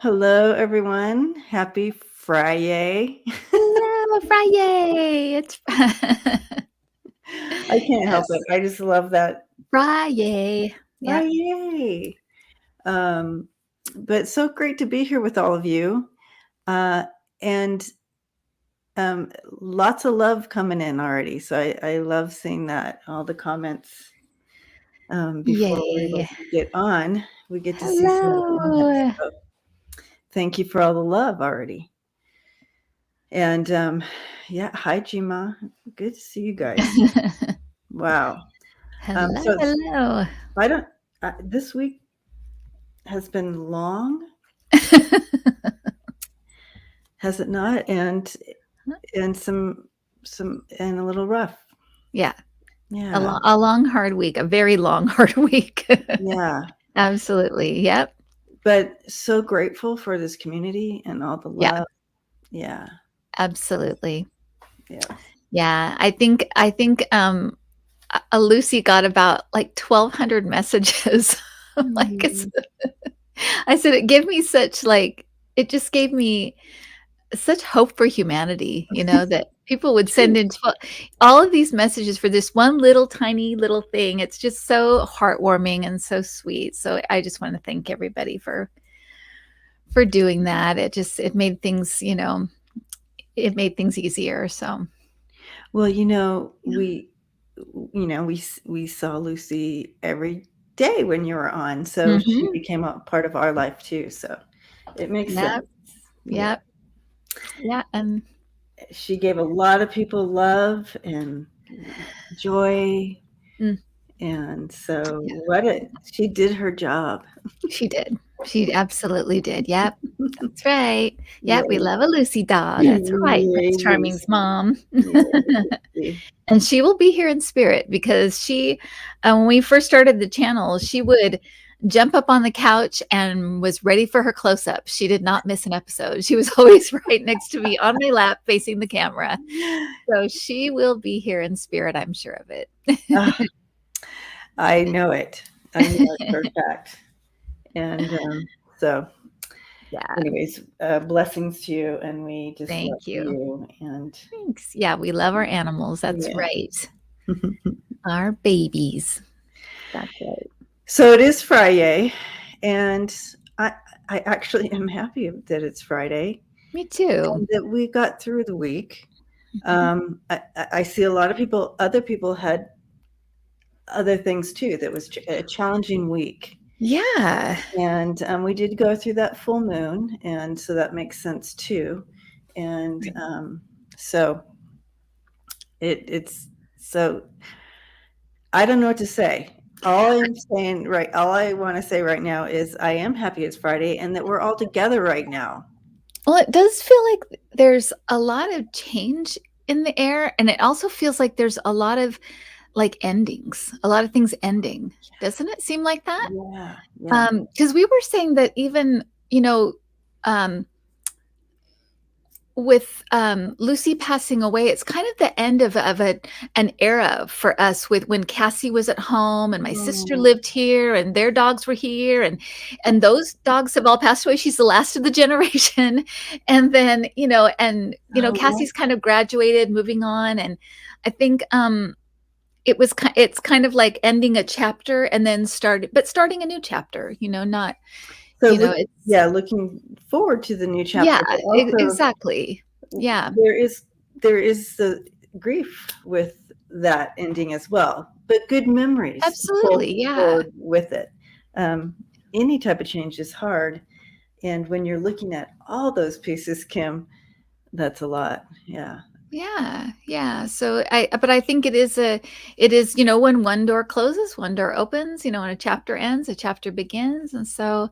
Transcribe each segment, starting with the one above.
Hello, everyone. Happy Friday. Hello, Friday. It's I can't help yes, it. I just love that. Friday. Yep. Friday. But so great to be here with all of you. And lots of love coming in already. So I love seeing that. All the comments before we're able Yay. to get on. We get to see some of the comments. Hello. So thank you for all the love already. And yeah, hi, Jima. Good to see you guys. Wow. Hello, So hello. I don't. This week has been long, has it not? And some and a little rough. Yeah. Yeah. A long, hard week. A very long, hard week. Yeah. Absolutely. Yep. But so grateful for this community and all the Yeah. love. Yeah. Absolutely. Yes. Yeah. I think Lucy got about like 1,200 messages. Like it's, I said, it just gave me such hope for humanity, that people would send in all of these messages for this one little tiny little thing. It's just so heartwarming and so sweet. So I just want to thank everybody for doing that. It made things, it made things easier. So Well, we saw Lucy every day when you were on, so she became a part of our life too. So it makes sense. Yep. Yeah. And she gave a lot of people love and joy. And so she did her job. She did. She absolutely did. Yep. That's right. Yep. We Yay. love a Lucy doll. That's right. Yay, Prince Charming's Lucy. mom. Yay. And she will be here in spirit because when we first started the channel, she would jump up on the couch and was ready for her close up. She did not miss an episode. She was always right next to me on my lap facing the camera. So she will be here in spirit. I'm sure of it. I know it. I know it for a fact. And so, yeah. Anyways, blessings to you, and we just love Thank you. And thanks. Yeah, we love our animals. That's yeah. right. Our babies. That's right. So it is Friday, and I actually am happy that it's Friday. Me too. And that we got through the week. I see a lot of other people had other things too. That was a challenging week. Yeah. And we did go through that full moon, and so that makes sense too. And so it's so I don't know what to say. All I want to say right now is I am happy it's Friday and that we're all together right now. Well, it does feel like there's a lot of change in the air, and it also feels like there's a lot of like endings, a lot of things ending. Doesn't it seem like that? Yeah. Because we were saying that even, with Lucy passing away, it's kind of the end of an era for us, with when Cassie was at home and my sister lived here and their dogs were here, and those dogs have all passed away. She's the last of the generation. And then, Cassie's kind of graduated, moving on. And I think it's kind of like ending a chapter and then starting a new chapter, not. So looking forward to the new chapter. Yeah, exactly. Yeah. There is the grief with that ending as well, but good memories. Absolutely, yeah. With it. Any type of change is hard. And when you're looking at all those pieces, Kim, that's a lot. Yeah. Yeah. So I think it is, when one door closes, one door opens, when a chapter ends, a chapter begins. And so,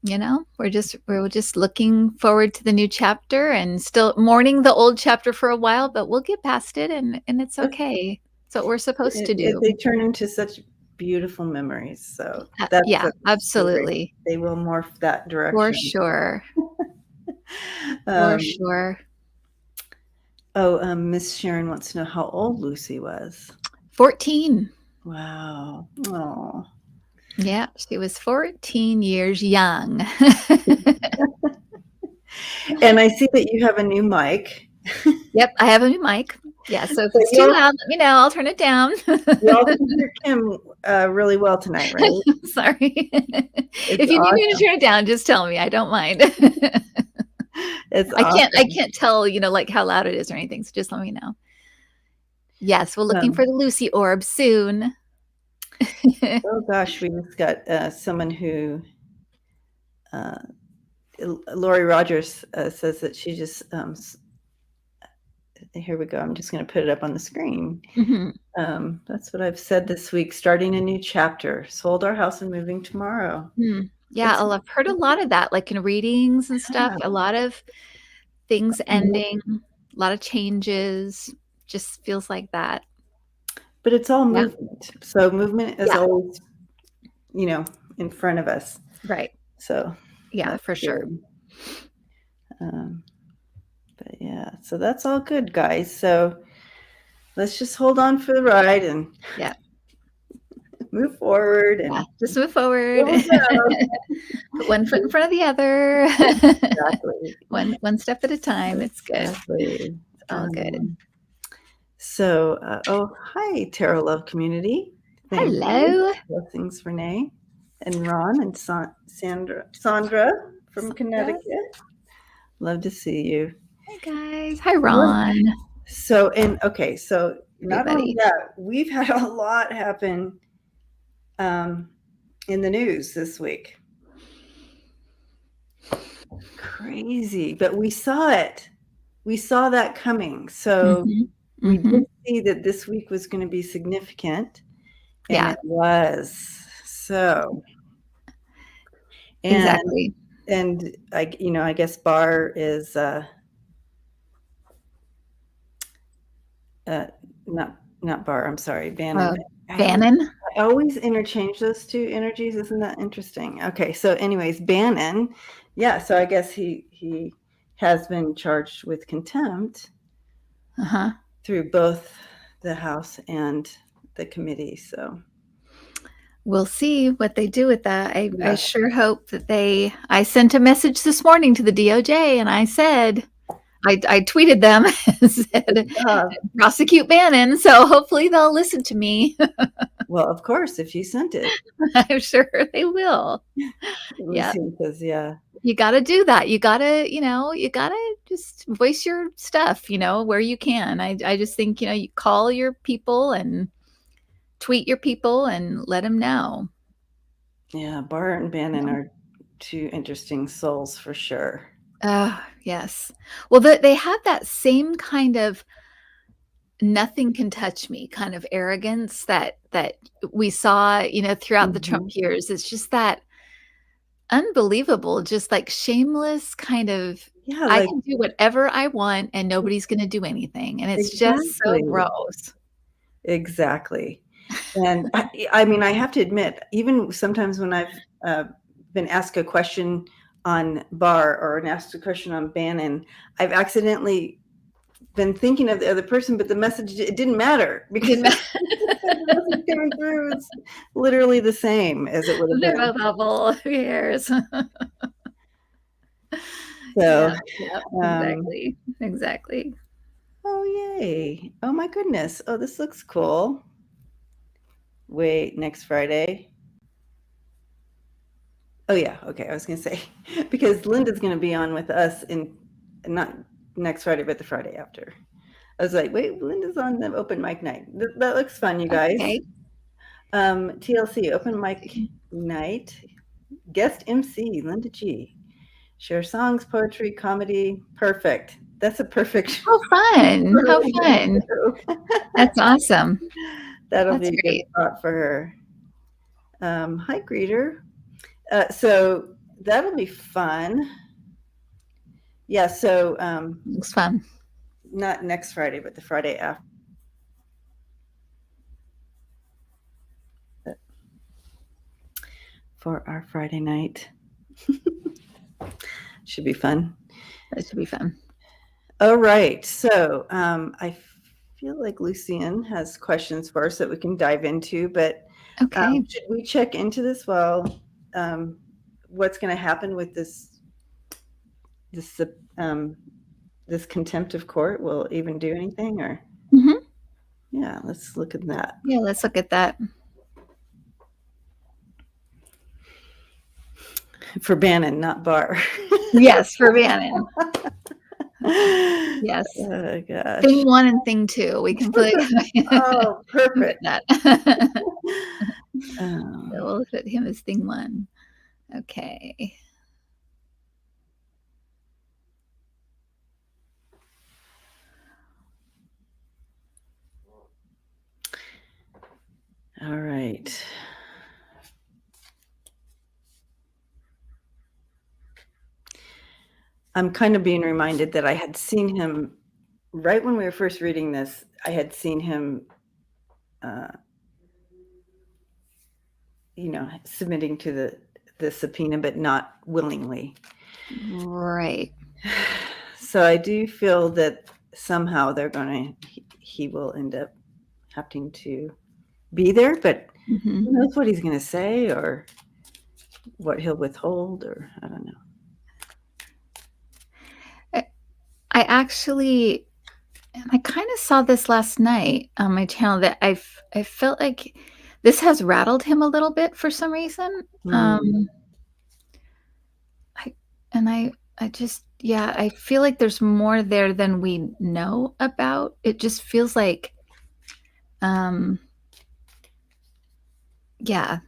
we're just looking forward to the new chapter and still mourning the old chapter for a while, but we'll get past it and it's okay. It's what we're supposed to do. They turn into such beautiful memories. So absolutely. They will morph that direction. For sure. For sure. Oh, Miss Sharon wants to know how old Lucy was. 14. Wow. Oh. Yeah, she was 14 years young. And I see that you have a new mic. Yep, I have a new mic. Yeah, so if So it's too loud, let me know. I'll turn it down. y'all can hear Kim really well tonight, right? Sorry. It's If you need me to awesome. turn it down, just tell me. I don't mind. It's I awesome. can't tell, like how loud it is or anything. So just let me know. Yes, we're looking for the Lucy orb soon. Oh gosh, we just got someone who Lori Rogers says that she just here we go. I'm just going to put it up on the screen. That's what I've said this week. Starting a new chapter. Sold our house and moving tomorrow. Yeah, I've heard a lot of that, like in readings and stuff. A lot of things ending, a lot of changes. Just feels like that. But it's all movement. So movement is always, in front of us. Right. So yeah, for sure. But yeah, so that's all good, guys. So let's just hold on for the ride and move forward and just move forward. Put one foot in front of the other. Exactly. one step at a time. It's good. Exactly. It's all good. So, hi, Tarot Love community. Thank Hello. you. Blessings, Renee and Ron and Sondra from Connecticut. Love to see you. Hey, guys. Hi, Ron. So, so not only that, we've had a lot happen in the news this week. Crazy, but we saw it. We saw that coming. So we did see that this week was going to be significant, and it was. So, and, exactly. And I guess Barr is not Barr. I'm sorry, Bannon. Bannon. I always interchange those two energies. Isn't that interesting? Okay, so anyways, Bannon. Yeah, so I guess he has been charged with contempt through both the House and the committee. So we'll see what they do with that. I sure hope that I sent a message this morning to the DOJ and I said, I tweeted them and said, prosecute Bannon. So hopefully they'll listen to me. Well, of course, if you sent it. I'm sure they will. Yeah. You got to do that. You got to just voice your stuff, where you can. I just think, you call your people and tweet your people and let them know. Yeah, Barr and Bannon are two interesting souls for sure. Yes. Well, they have that same kind of nothing can touch me kind of arrogance that we saw, throughout the Trump years. It's just that unbelievable, just like shameless kind of, I can do whatever I want and nobody's going to do anything. And it's just so gross. Exactly. And I mean, I have to admit, even sometimes when I've been asked a question on Barr or asked a question on Bannon, I've accidentally been thinking of the other person, but the message, it didn't matter because the message coming through is literally the same as it would have been. They're both awful. Who cares? So, exactly. Oh, yay. Oh, my goodness. Oh, this looks cool. Wait, next Friday. Oh, yeah. Okay. I was going to say, because Linda's going to be on with us not next Friday, but the Friday after. I was like, wait, Linda's on the open mic night. That looks fun, you guys. Okay. TLC, open mic night. Guest MC, Linda G. Share songs, poetry, comedy. Perfect. That's a perfect. How fun. How fun. That's awesome. That'll be a good spot for her. Hi, greeter. So that'll be fun. Yeah, so looks fun. Not next Friday, but the Friday after. For our Friday night. Should be fun. That should be fun. All right. So I feel like Lucien has questions for us that we can dive into, but Okay. Should we check into this? Well, what's going to happen with this contempt of court? Will it even do anything, or? Mm-hmm. Yeah, let's look at that. Yeah, let's look at that. For Bannon, not Barr. Yes, for Bannon. Yes. Oh, gosh. Thing 1 and thing 2. We can put Oh, perfect. that. Oh. So we'll put him as thing 1. Okay. All right. I'm kind of being reminded that I had seen him right when we were first reading this. I had seen him, submitting to the subpoena, but not willingly. Right. So I do feel that somehow he will end up having to be there, but who knows what he's going to say or what he'll withhold, or I don't know. I kind of saw this last night on my channel that I felt like this has rattled him a little bit for some reason. I feel like there's more there than we know about. It just feels like,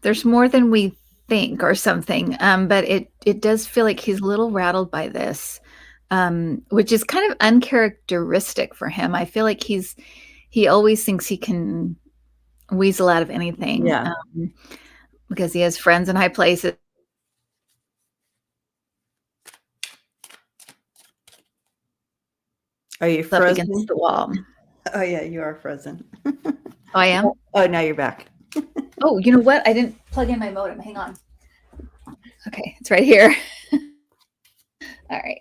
there's more than we think or something. But it does feel like he's a little rattled by this, which is kind of uncharacteristic for him. I feel like he always thinks he can weasel out of anything. Yeah. Because he has friends in high places. Are you Up frozen? against the wall. Oh yeah, you are frozen. Oh, I am? Oh, now you're back. Oh, you know what? I didn't plug in my modem. Hang on. Okay, it's right here. All right.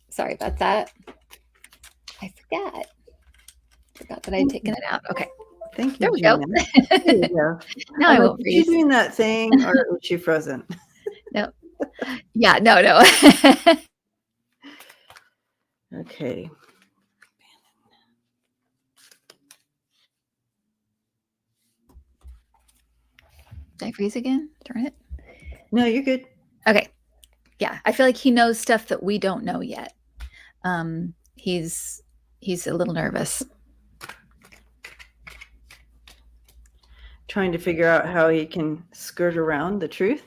Sorry about that. I forgot that I had taken it out. Okay. Thank you. There we go. There you go. Now I won't freeze. You doing that thing, or was she frozen? No. Yeah, no. Okay. Did I freeze again? Darn it. No, you're good. Okay. Yeah, I feel like he knows stuff that we don't know yet. He's a little nervous. Trying to figure out how he can skirt around the truth.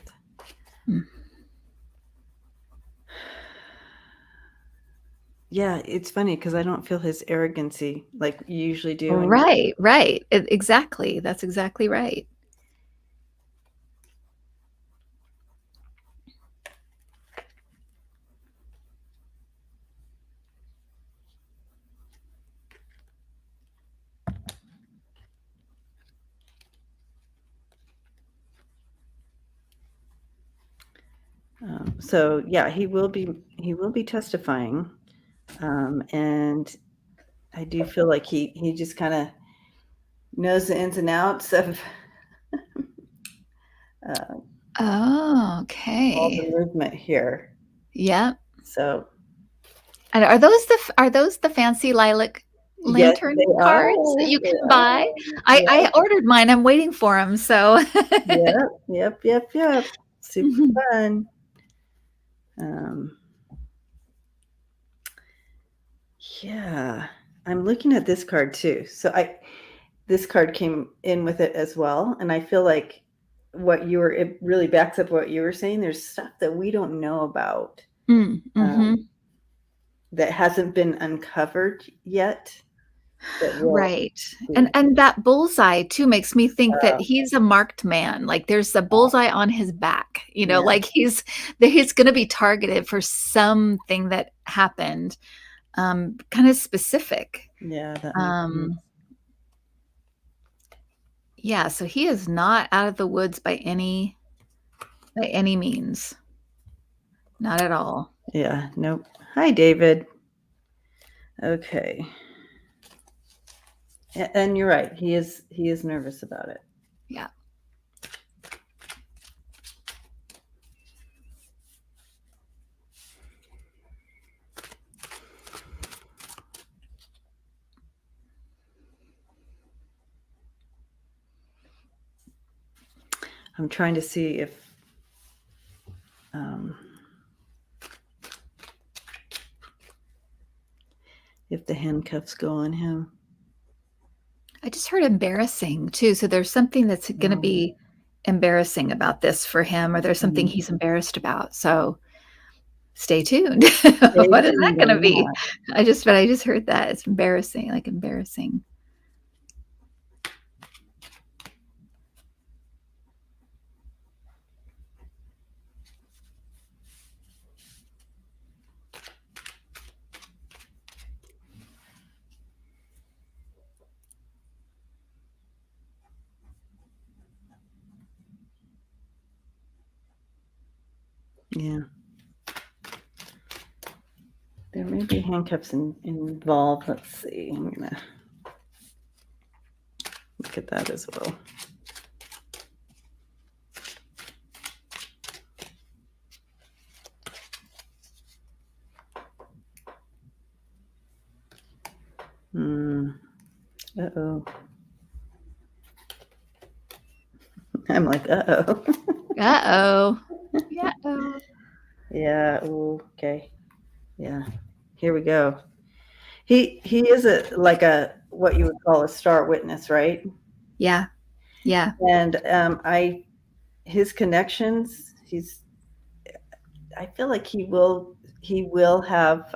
Yeah, it's funny because I don't feel his arrogancy like you usually do. Right. Exactly. That's exactly right. So yeah, he will be testifying, and I do feel like he just kind of knows the ins and outs of okay. all the movement here. Yeah. So, and are those the fancy lilac lantern cards that you can buy? I ordered mine. I'm waiting for them. So. Yep. Super fun. Yeah, I'm looking at this card too. So this card came in with it as well, and I feel like it really backs up what you were saying. There's stuff that we don't know about that hasn't been uncovered yet. Right. And that bullseye too makes me think that he's a marked man. Like there's a bullseye on his back, like he's going to be targeted for something that happened, kind of specific. Yeah. Yeah. So he is not out of the woods by any means. Not at all. Yeah. Nope. Hi, David. Okay. And you're right. He is nervous about it. Yeah. I'm trying to see if the handcuffs go on him. I just heard embarrassing too. So there's something that's going to be embarrassing about this for him, or there's something he's embarrassed about. So stay tuned. What is that going to be? I just heard that it's embarrassing, like embarrassing. Yeah. There may be handcuffs involved. Let's see. I'm going to look at that as well. Uh-oh. I'm like, uh-oh. Uh-oh. Uh-oh. Yeah. Ooh, okay. Yeah. Here we go. He is a what you would call a star witness, right? Yeah. Yeah. And his connections, I feel like he will have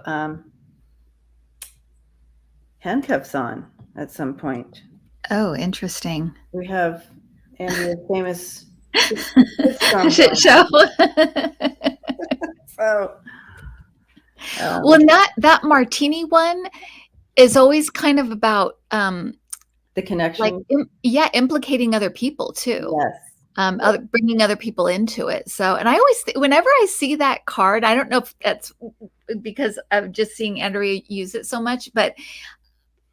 handcuffs on at some point. Oh, interesting. We have Andrea's famous Shit show. So, well, that martini one is always kind of about the connection, like implicating other people too. Yes. Bringing other people into it. So, and I always, whenever I see that card, I don't know if that's because of just seeing Andrea use it so much, but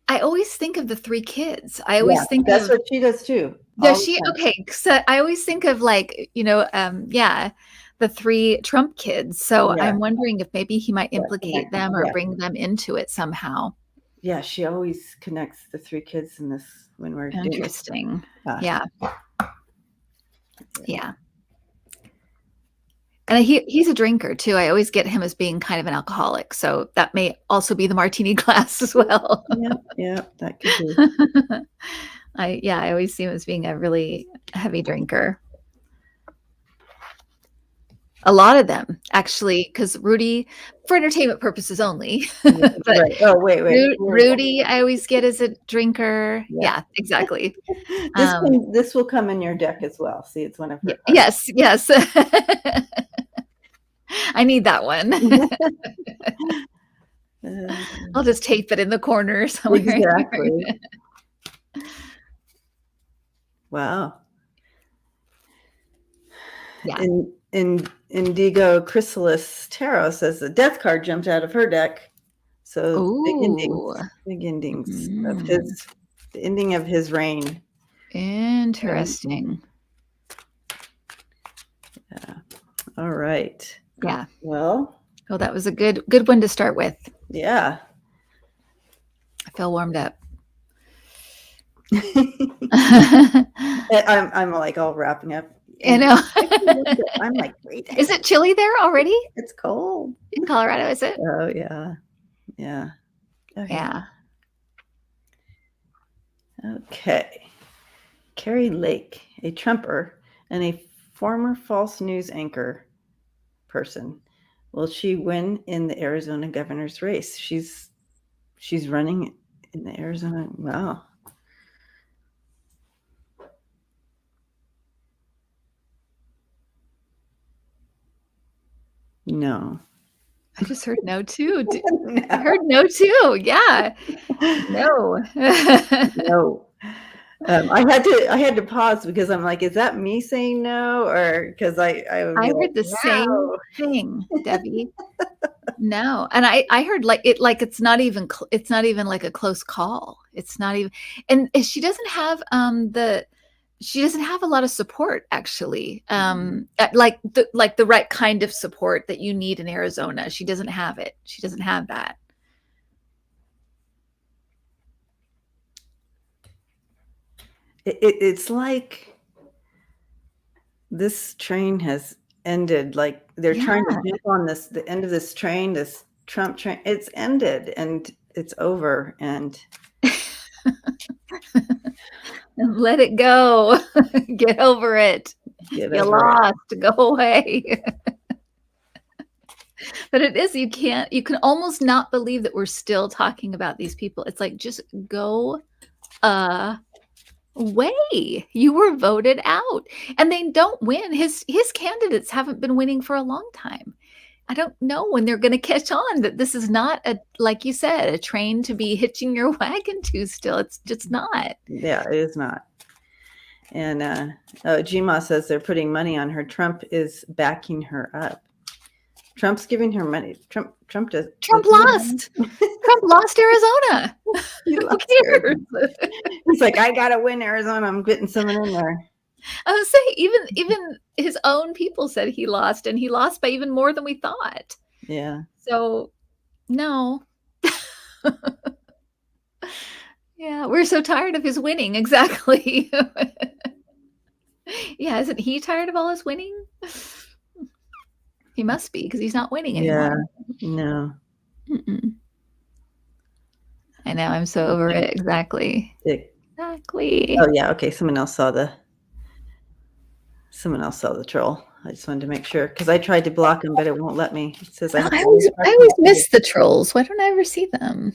I always think of the 3 kids. I always think that's what she does too. Does she? Okay. So I always think of like, the 3 Trump kids. So I'm wondering if maybe he might implicate them or bring them into it somehow. Yeah, she always connects the 3 kids in this when we're interesting. Yeah. Yeah. And he's a drinker too. I always get him as being kind of an alcoholic. So that may also be the martini glass as well. Yeah, that could be. I always see him as being a really heavy drinker. A lot of them, actually, because Rudy, for entertainment purposes only. But right. Oh, wait. Rudy, I always get as a drinker. Yeah, exactly. This will come in your deck as well. See, it's one of her cards. Yes. I need that one. I'll just tape it in the corner somewhere. Exactly. Wow. Yeah. Indigo Chrysalis Tarot says the death card jumped out of her deck. So big endings of the ending of his reign. Interesting. Yeah. All right. Yeah. Well, that was a good one to start with. Yeah. I feel warmed up. I'm like all wrapping up. I know. I'm like, wait. Is it chilly there already? It's cold. In Colorado, is it? Oh, yeah. Yeah. Okay. Yeah. Okay. Carrie Lake, a Trumper and a former false news anchor person. Will she win in the Arizona governor's race? She's running in the Arizona. Wow. No. I just heard no too. No. I heard no too. Yeah. No. No. I had to pause because I'm like, is that me saying no, or because I heard the same thing, Debbie. No, and I heard it's not even like a close call. It's not even, and she doesn't have she doesn't have a lot of support actually. Like the right kind of support that you need in Arizona. She doesn't have it. She doesn't have that. It's like this train has ended. Like they're trying to jump on the end of this train, this Trump train. It's ended and it's over. And let it go. Get over it. You lost. Go away. But it is, you can almost not believe that we're still talking about these people. It's like, just go away. You were voted out. And they don't win. His candidates haven't been winning for a long time. I don't know when they're going to catch on that this is not, like you said, a train to be hitching your wagon to still. It's just not. Yeah, it is not. And Gma says they're putting money on her. Trump is backing her up. Trump's giving her money. Trump lost. Trump lost Arizona. Who cares? He's like, I gotta win Arizona. I'm getting someone in there. I was saying, even his own people said he lost, and he lost by even more than we thought. Yeah. So, no. Yeah, we're so tired of his winning. Exactly. Yeah, isn't he tired of all his winning? He must be, because he's not winning anymore. Yeah. No. Mm-mm. I know. I'm so over it. Exactly. Exactly. Oh yeah. Okay. Someone else saw the troll. I just wanted to make sure, because I tried to block him, but it won't let me. It says I always miss the trolls. Why don't I ever see them?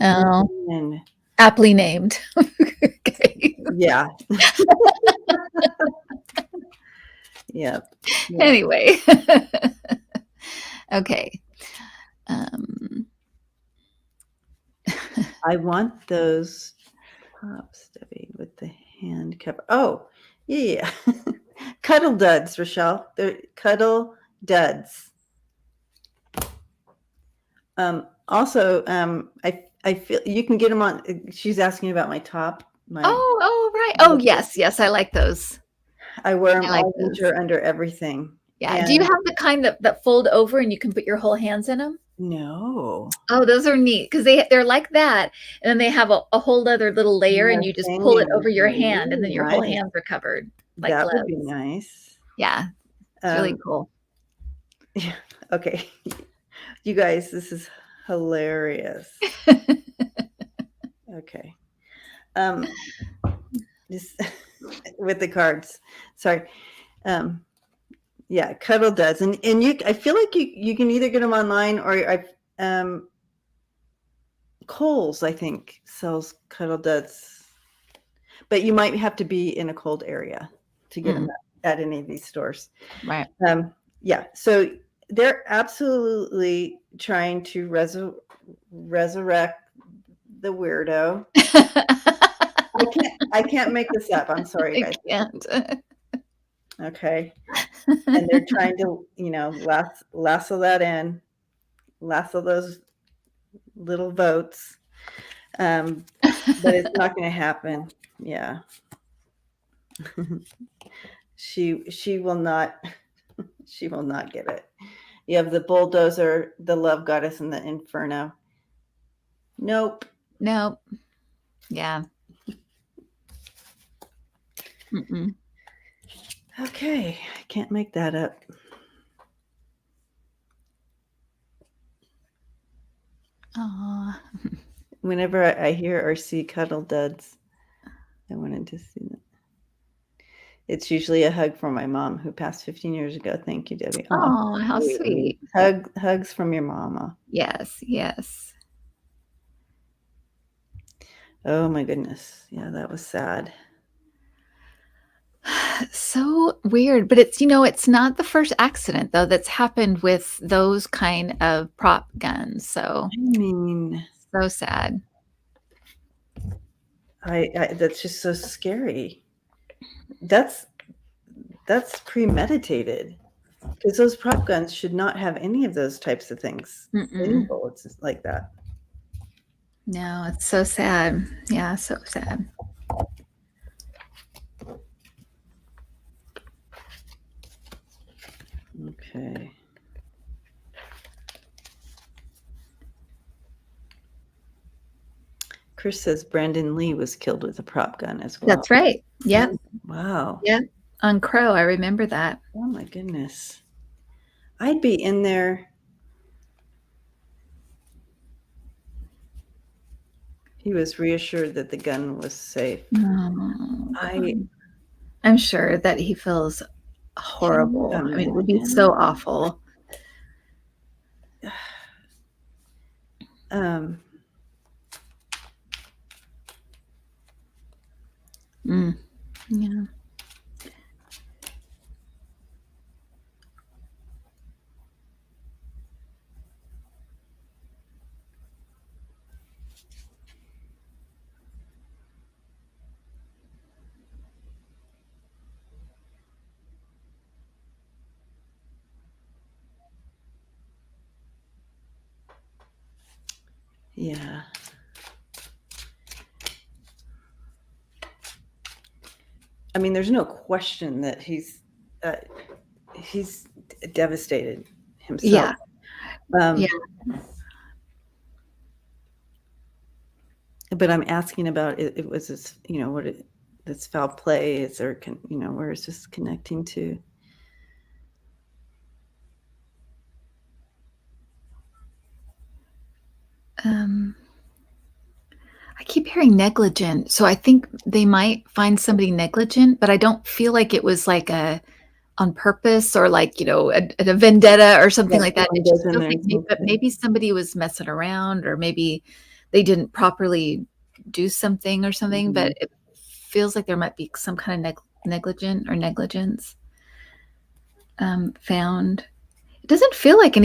Oh, aptly named. Okay. Yeah. Yep. Yeah. Anyway. Okay. I want those pops, Debbie, with the hand cover. Oh, yeah. Cuddle duds, Rochelle. They're cuddle duds. Also, I feel you can get them on. She's asking about my top. Oh, right. Oh, yes. I like those. I wear them all winter under everything. Yeah. And do you have the kind that fold over and you can put your whole hands in them? No. Oh, those are neat, because they're like that, and then they have a whole other little layer, and you just pull it over your hand, and then your whole hands are covered. Like that gloves. Would be nice. Yeah, it's really cool. Yeah. Okay, you guys, this is hilarious. Okay. Just with the cards. Sorry. Yeah, cuddle duds, and I feel like you can either get them online, or Kohl's, I think, sells cuddle duds, but you might have to be in a cold area to get them at any of these stores. Right. Yeah. So they're absolutely trying to resurrect the weirdo. I can't make this up. I'm sorry, guys. I can't. Okay. And they're trying to, lasso that in, lasso those little votes. But it's not going to happen. Yeah. She will not get it. You have the bulldozer, the love goddess, and the inferno. Nope. Yeah. Mm-mm. Okay, I can't make that up. Oh. Whenever I hear or see cuddle duds, I wanted to see them. It's usually a hug from my mom, who passed 15 years ago. Thank you, Debbie. Oh, how sweet. Hugs from your mama. Yes. Oh my goodness. Yeah, that was sad. So weird, but it's not the first accident though that's happened with those kind of prop guns. So I mean, so sad. That's just so scary. That's premeditated, because those prop guns should not have any of those types of things. Any bullets like that. No, it's so sad. Yeah, so sad. Okay. Chris says Brandon Lee was killed with a prop gun as well. That's right. Yeah. Wow. Yeah. On Crow, I remember that. Oh my goodness. I'd be in there. He was reassured that the gun was safe. Oh, I'm sure that he feels horrible. I mean, it would be so awful. Yeah. Yeah. I mean, there's no question that he's devastated himself. Yeah. But I'm asking about it. It was this, this foul play. Is there, where is this connecting to? I keep hearing negligent, so I think they might find somebody negligent, but I don't feel like it was like a on purpose or like, a vendetta or something like that. It just feels like maybe somebody was messing around, or maybe they didn't properly do something or something, but it feels like there might be some kind of negligence found. It doesn't feel like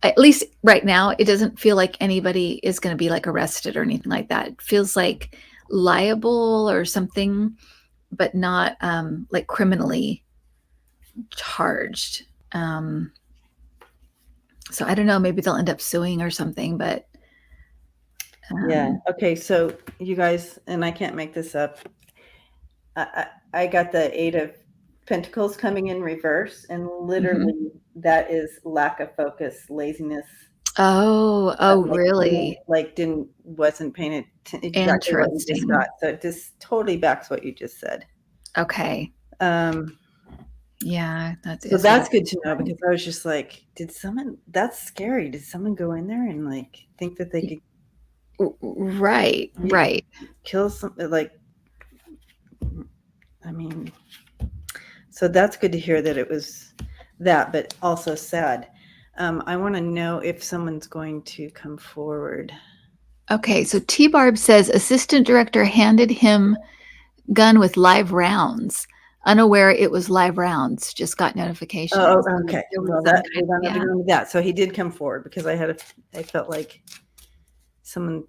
at least right now, it doesn't feel like anybody is going to be like arrested or anything like that. It feels like liable or something, but not like criminally charged. So I don't know, maybe they'll end up suing or something, but yeah. Okay. So you guys, and I can't make this up. I got the 8 of Pentacles coming in reverse, and literally that is lack of focus, laziness. Oh, really? Wasn't paying attention exactly what you just got. So it just totally backs what you just said. Okay. Yeah, that's good to know, because I was just like, that's scary. Did someone go in there and like think that they could right kill something? Like, I mean, so that's good to hear that it was that, but also sad. I want to know if someone's going to come forward. Okay, so T-Barb says assistant director handed him gun with live rounds. Unaware it was live rounds. Just got notification. Oh, okay. Well, that. So he did come forward, because I felt like someone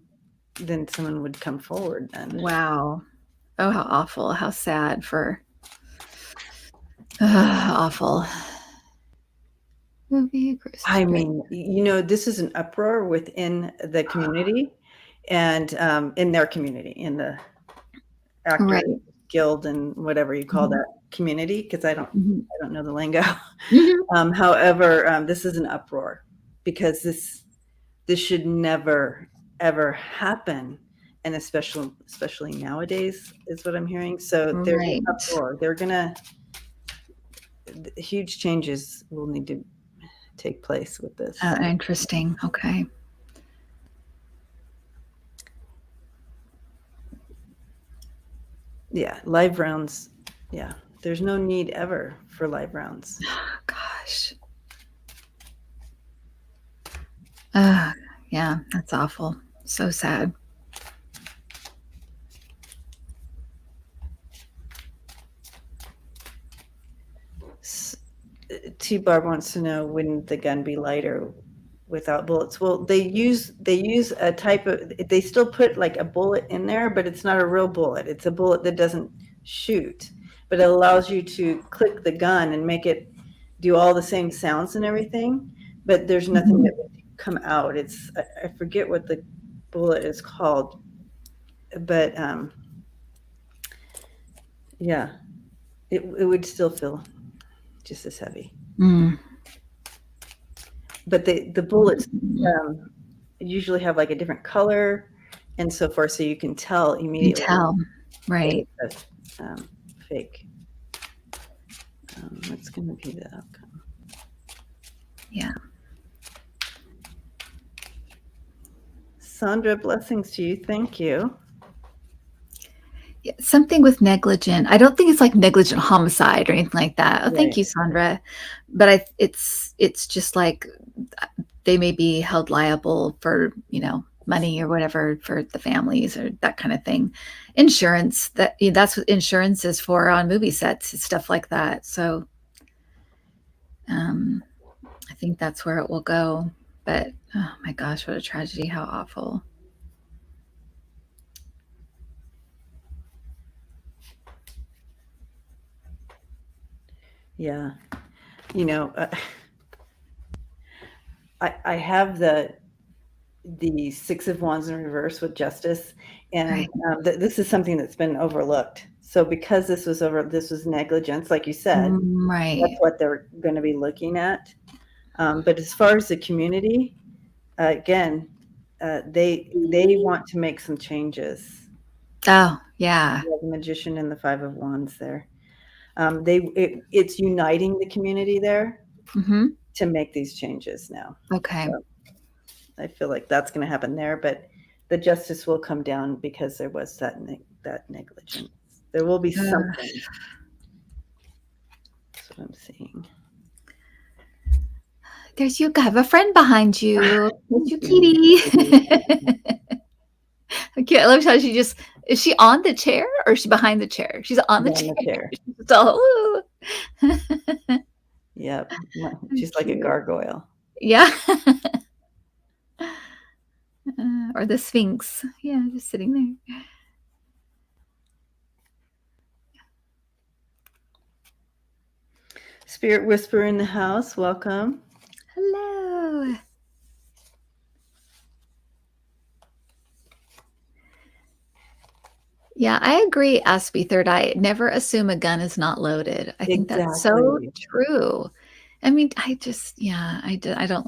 would come forward then. Wow. Oh, how awful. How sad for awful. I mean, this is an uproar within the community, and in their community, in the actor guild and whatever you call that community, because I don't know the lingo. However, this is an uproar, because this should never ever happen, and especially nowadays is what I'm hearing. So there's an uproar. They're gonna huge changes will need to take place with this. Interesting. Okay. Yeah, live rounds. Yeah, there's no need ever for live rounds. Oh, gosh. Yeah, that's awful. So sad. T-Barb wants to know, wouldn't the gun be lighter without bullets? Well, they use a type of, they still put like a bullet in there, but it's not a real bullet. It's a bullet that doesn't shoot, but it allows you to click the gun and make it do all the same sounds and everything, but there's nothing that would come out. It's, I forget what the bullet is called, but yeah, it would still feel just as heavy. But the bullets usually have like a different color and so forth, so you can tell immediately. Right. Fake. What's going to be the outcome? Yeah. Sandra, blessings to you. Thank you. Yeah, something with negligent. I don't think it's like negligent homicide or anything like that. Oh, Right. thank you, Sandra. But it's just like they may be held liable for, money or whatever for the families or that kind of thing. Insurance, that's what insurance is for on movie sets, stuff like that. So I think that's where it will go. But oh my gosh, what a tragedy. How awful. Yeah. I have the Six of Wands in reverse with Justice, and Right. this is something that's been overlooked. So because this was negligence, like you said, Right. that's what they're going to be looking at. But as far as the community, again, they want to make some changes. Oh, yeah. The Magician and the Five of Wands there. It's uniting the community there to make these changes now. Okay. So I feel like that's going to happen there, but the justice will come down because there was that negligence. There will be something. That's what I'm seeing. There's you have a friend behind you. There's you, kitty. Okay, I love how is she on the chair or is she behind the chair? She's on the chair. So, yep. She's like a gargoyle. Yeah. Or the Sphinx. Yeah, just sitting there. Spirit Whisperer in the house. Welcome. Hello. Yeah, I agree, Aspie Third Eye. Never assume a gun is not loaded. I think that's so true. I mean, I just don't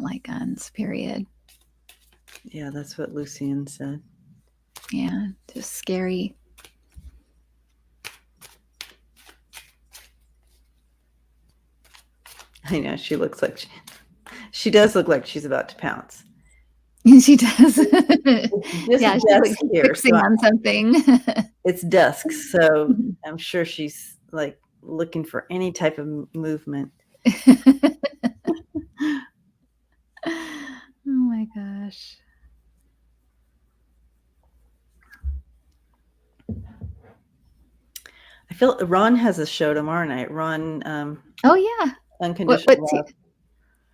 like guns, period. Yeah, that's what Lucian said. Yeah, just scary. I know, she looks like she does look like she's about to pounce. She does. Yeah, she's like fixing on something. It's dusk, so I'm sure she's like looking for any type of movement. Oh my gosh. I feel Ron has a show tomorrow night. Ron. Oh yeah. Unconditional Love.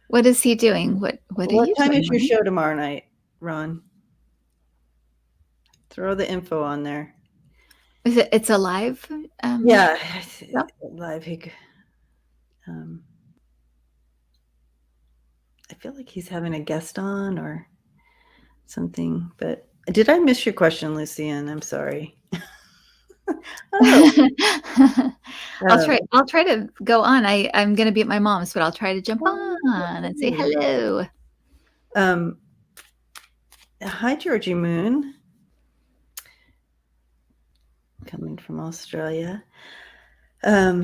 What is he doing? What time is your show tomorrow night, Ron? Throw the info on there. Is it? It's a live. Yeah, live. I feel like he's having a guest on or something. But did I miss your question, Lucian? I'm sorry. I'll try to go on. I'm going to be at my mom's, but I'll try to jump on and say hello. Hi, Georgie Moon. Coming from Australia. Oh,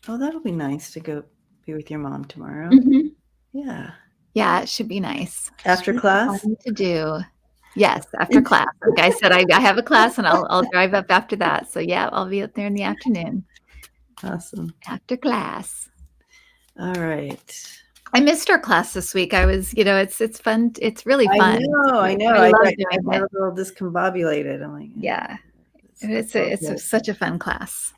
that'll be nice to go be with your mom tomorrow. Yeah. Yeah, it should be nice. After class? To do. Yes, after class. Like I said, I have a class and I'll drive up after that. So yeah, I'll be up there in the afternoon. Awesome. After class. All right. I missed our class this week. I was, it's fun. It's really fun. I know. I love doing it. A little discombobulated. I'm like, yeah, it's such a fun class.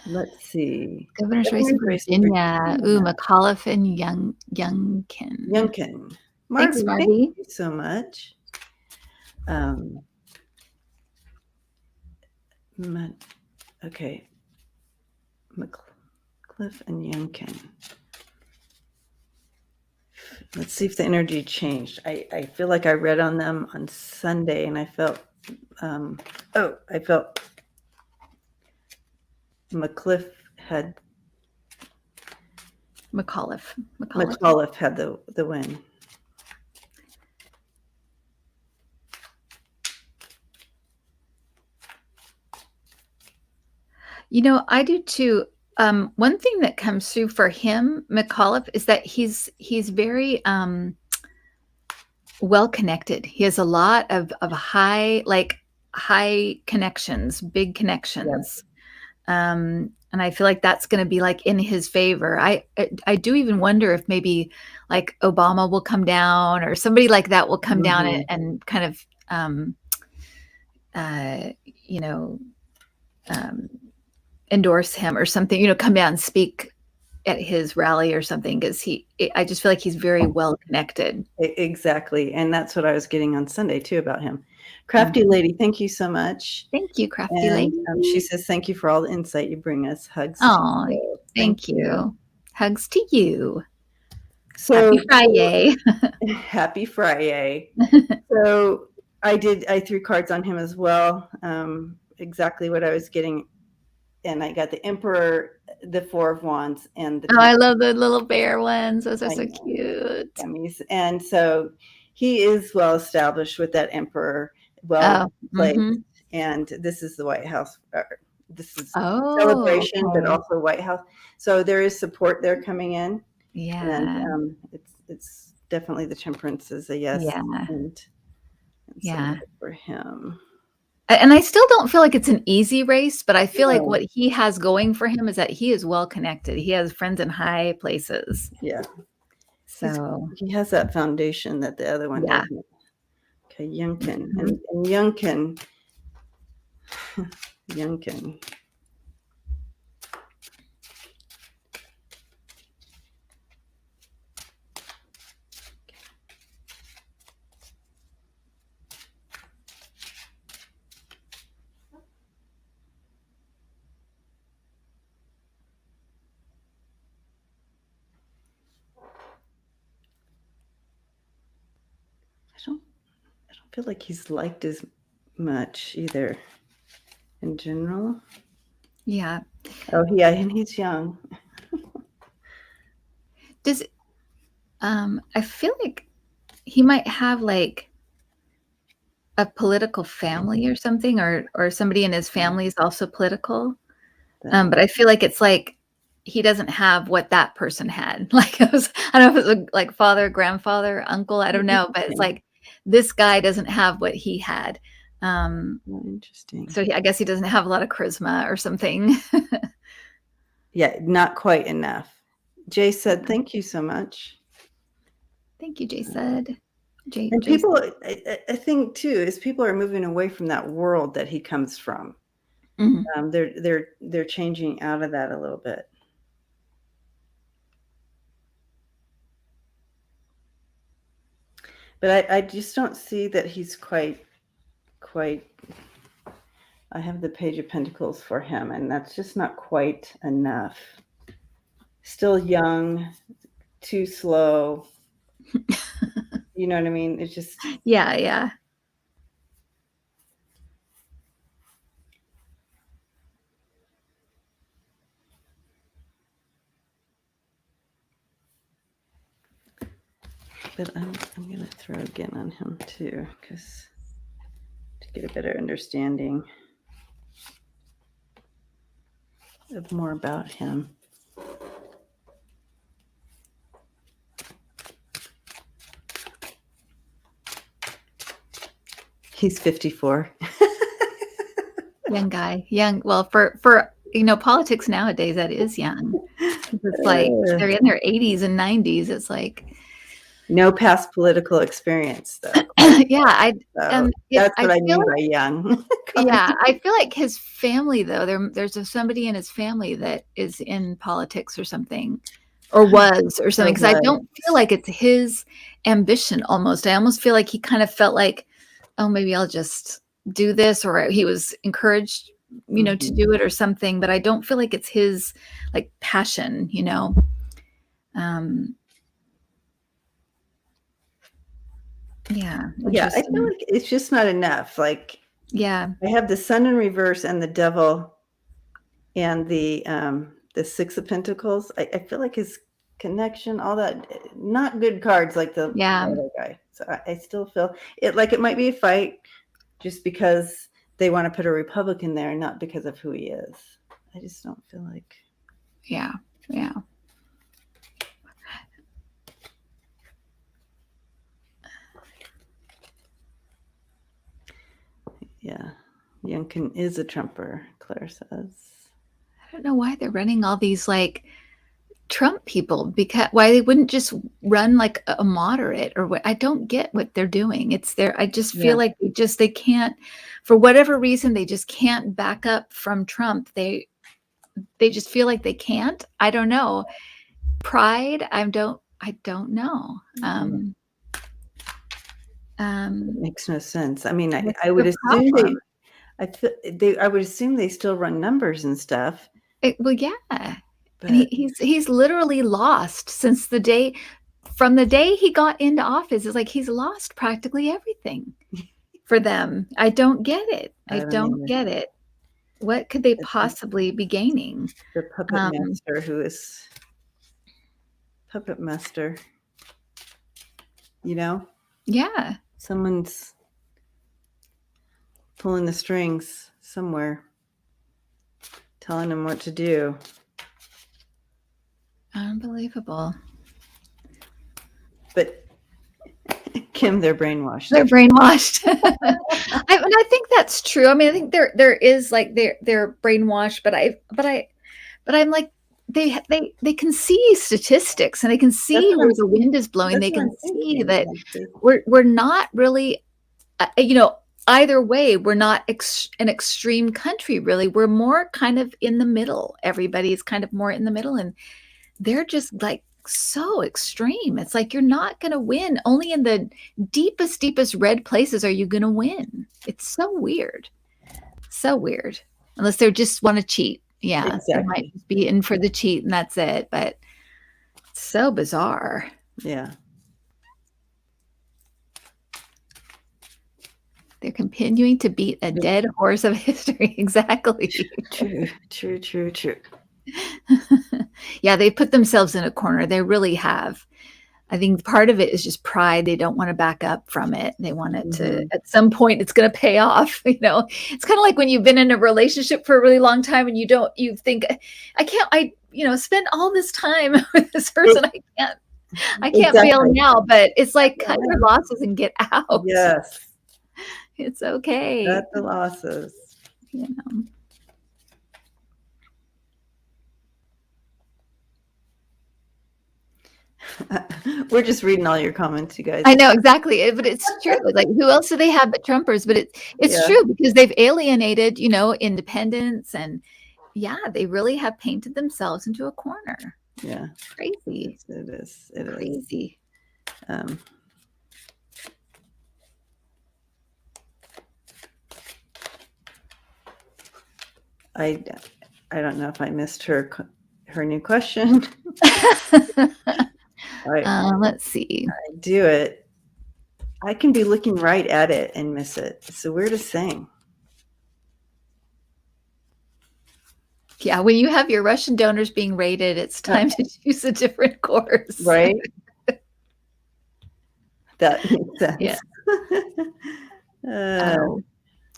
Let's see. Governor's Race in Virginia. Ooh, McAuliffe and Youngkin. Mark, thank you so much. Okay. McAuliffe and Youngkin. Let's see if the energy changed. I feel like I read on them on Sunday and I felt McAuliffe had the win. I do too. One thing that comes through for him, McAuliffe, is that he's very well connected. He has a lot of high connections, big connections. And I feel like that's going to be like in his favor. I do even wonder if maybe like Obama will come down or somebody like that will come down and kind of you know endorse him or something, come down and speak at his rally or something, because I just feel like he's very well connected. Exactly. And that's what I was getting on Sunday too about him. Crafty Lady, thank you so much. Thank you, Crafty And Lady. she says, thank you for all the insight you bring us. Hugs. Oh, thank you. Hugs to you. So happy Friday. Happy Friday. So I threw cards on him as well. Exactly what I was getting. And I got the Emperor, the Four of Wands, and the I love the little bear ones. Those are so cute. Gummies. And so he is well established with that Emperor, well placed. And this is the White House. This is celebration, but also White House. So there is support there coming in. Yeah. And it's definitely the Temperance is a yes. Yeah. And so for him. And I still don't feel like it's an easy race, but I feel like what he has going for him is that he is well connected. He has friends in high places. Yeah. So he has that foundation that the other one doesn't. Okay, Youngkin. And Youngkin. Youngkin. I don't feel like he's liked as much either in general. Yeah. Oh yeah, and he's young. I feel like he might have like a political family or something, or somebody in his family is also political. But I feel like it's like he doesn't have what that person had. Like I don't know if it's like father, grandfather, uncle, I don't know, but it's like this guy doesn't have what he had. Interesting. So I guess he doesn't have a lot of charisma or something. Yeah, not quite enough. Jay said, thank you so much. Thank you, Jay said. And people, I think too, is people are moving away from that world that he comes from. They're changing out of that a little bit. But I just don't see that he's quite. I have the Page of Pentacles for him, and that's just not quite enough. Still young, too slow. You know what I mean? It's just yeah. But I'm going to throw again on him too, because to get a better understanding of more about him. He's 54. Young guy. Young. Well, for politics nowadays, that is young. It's like they're in their 80s and 90s. It's like no past political experience, though. Yeah, that's what I mean by young. Yeah, I feel like his family, though, there's somebody in his family that is in politics or something, or was or something. Because I don't feel like it's his ambition. Almost, I almost feel like he kind of felt like, oh, maybe I'll just do this, or he was encouraged, to do it or something. But I don't feel like it's his like passion, Yeah, I feel like it's just not enough. Like, yeah, I have the Sun in reverse and the Devil and the Six of Pentacles. I feel like his connection, all that, not good cards like the other guy. So I still feel it like it might be a fight just because they want to put a Republican there, not because of who he is. I just don't feel like. Yeah. Yeah. Youngkin is a Trumper, Claire says. I don't know why they're running all these like Trump people, because why they wouldn't just run like a moderate or what. I don't get what they're doing. It's there. I just feel like they can't, for whatever reason, they just can't back up from Trump. They just feel like they can't. I don't know. Pride. I don't know. It makes no sense. I mean, What's I would the assume problem? I would assume they still run numbers and stuff. Well, yeah. But And he's literally lost since from the day he got into office. It's like he's lost practically everything for them. I don't get it. I don't get it. What could they possibly be gaining? The puppet master who is puppet master, you know? Yeah. Someone's pulling the strings somewhere, telling them what to do. Unbelievable. But Kim, they're brainwashed. They're brainwashed. I think that's true. I mean, I think there is like they're brainwashed, but I'm like they can see statistics and they can see where the wind is blowing. They can see that we're not really, either way, we're not an extreme country, really. We're more kind of in the middle. Everybody is kind of more in the middle, and they're just like so extreme. It's like you're not going to win. Only in the deepest red places are you going to win. It's so weird. So weird. Unless they just want to cheat. Yeah. Exactly. They might just be in for the cheat and that's it. But it's so bizarre. Yeah. They're continuing to beat a dead horse of history. Exactly. True. Yeah, they put themselves in a corner. They really have. I think part of it is just pride. They don't want to back up from it. They want it to, at some point, it's going to pay off. It's kind of like when you've been in a relationship for a really long time and you think, I spend all this time with this person. I can't bail now, but it's like cut your losses and get out. Yes. It's okay. Cut the losses. We're just reading all your comments, you guys. I know, exactly. But it's true. Like, who else do they have but Trumpers? But it's true because they've alienated, independence, and they really have painted themselves into a corner. Yeah. Crazy. It is. Crazy. I don't know if I missed her new question. Let's see. I do it. I can be looking right at it and miss it. It's the weirdest thing. Yeah, when you have your Russian donors being raided, it's time to choose a different course. Right? That makes sense. Yeah.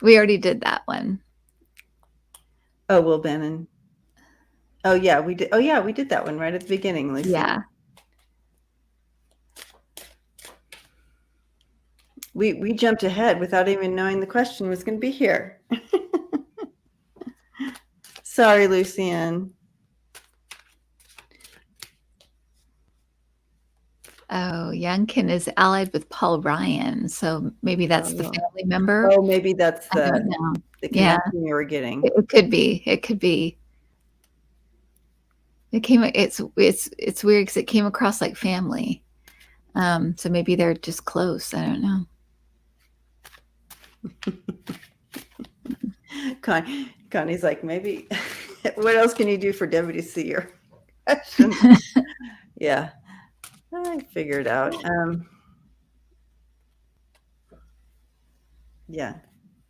We already did that one. Oh, Will Bannon. Oh, yeah, we did. Oh, yeah, we did that one right at the beginning, Lucy. Yeah. We jumped ahead without even knowing the question was going to be here. Sorry, Lucian. Oh, Youngkin is allied with Paul Ryan, so maybe that's the family member. Oh, maybe that's the connection you were getting. It could be. It's weird because it came across like family. So maybe they're just close. I don't know. Connie's like, maybe. What else can you do for Debbie to see your question? Yeah, I figured out. Yeah,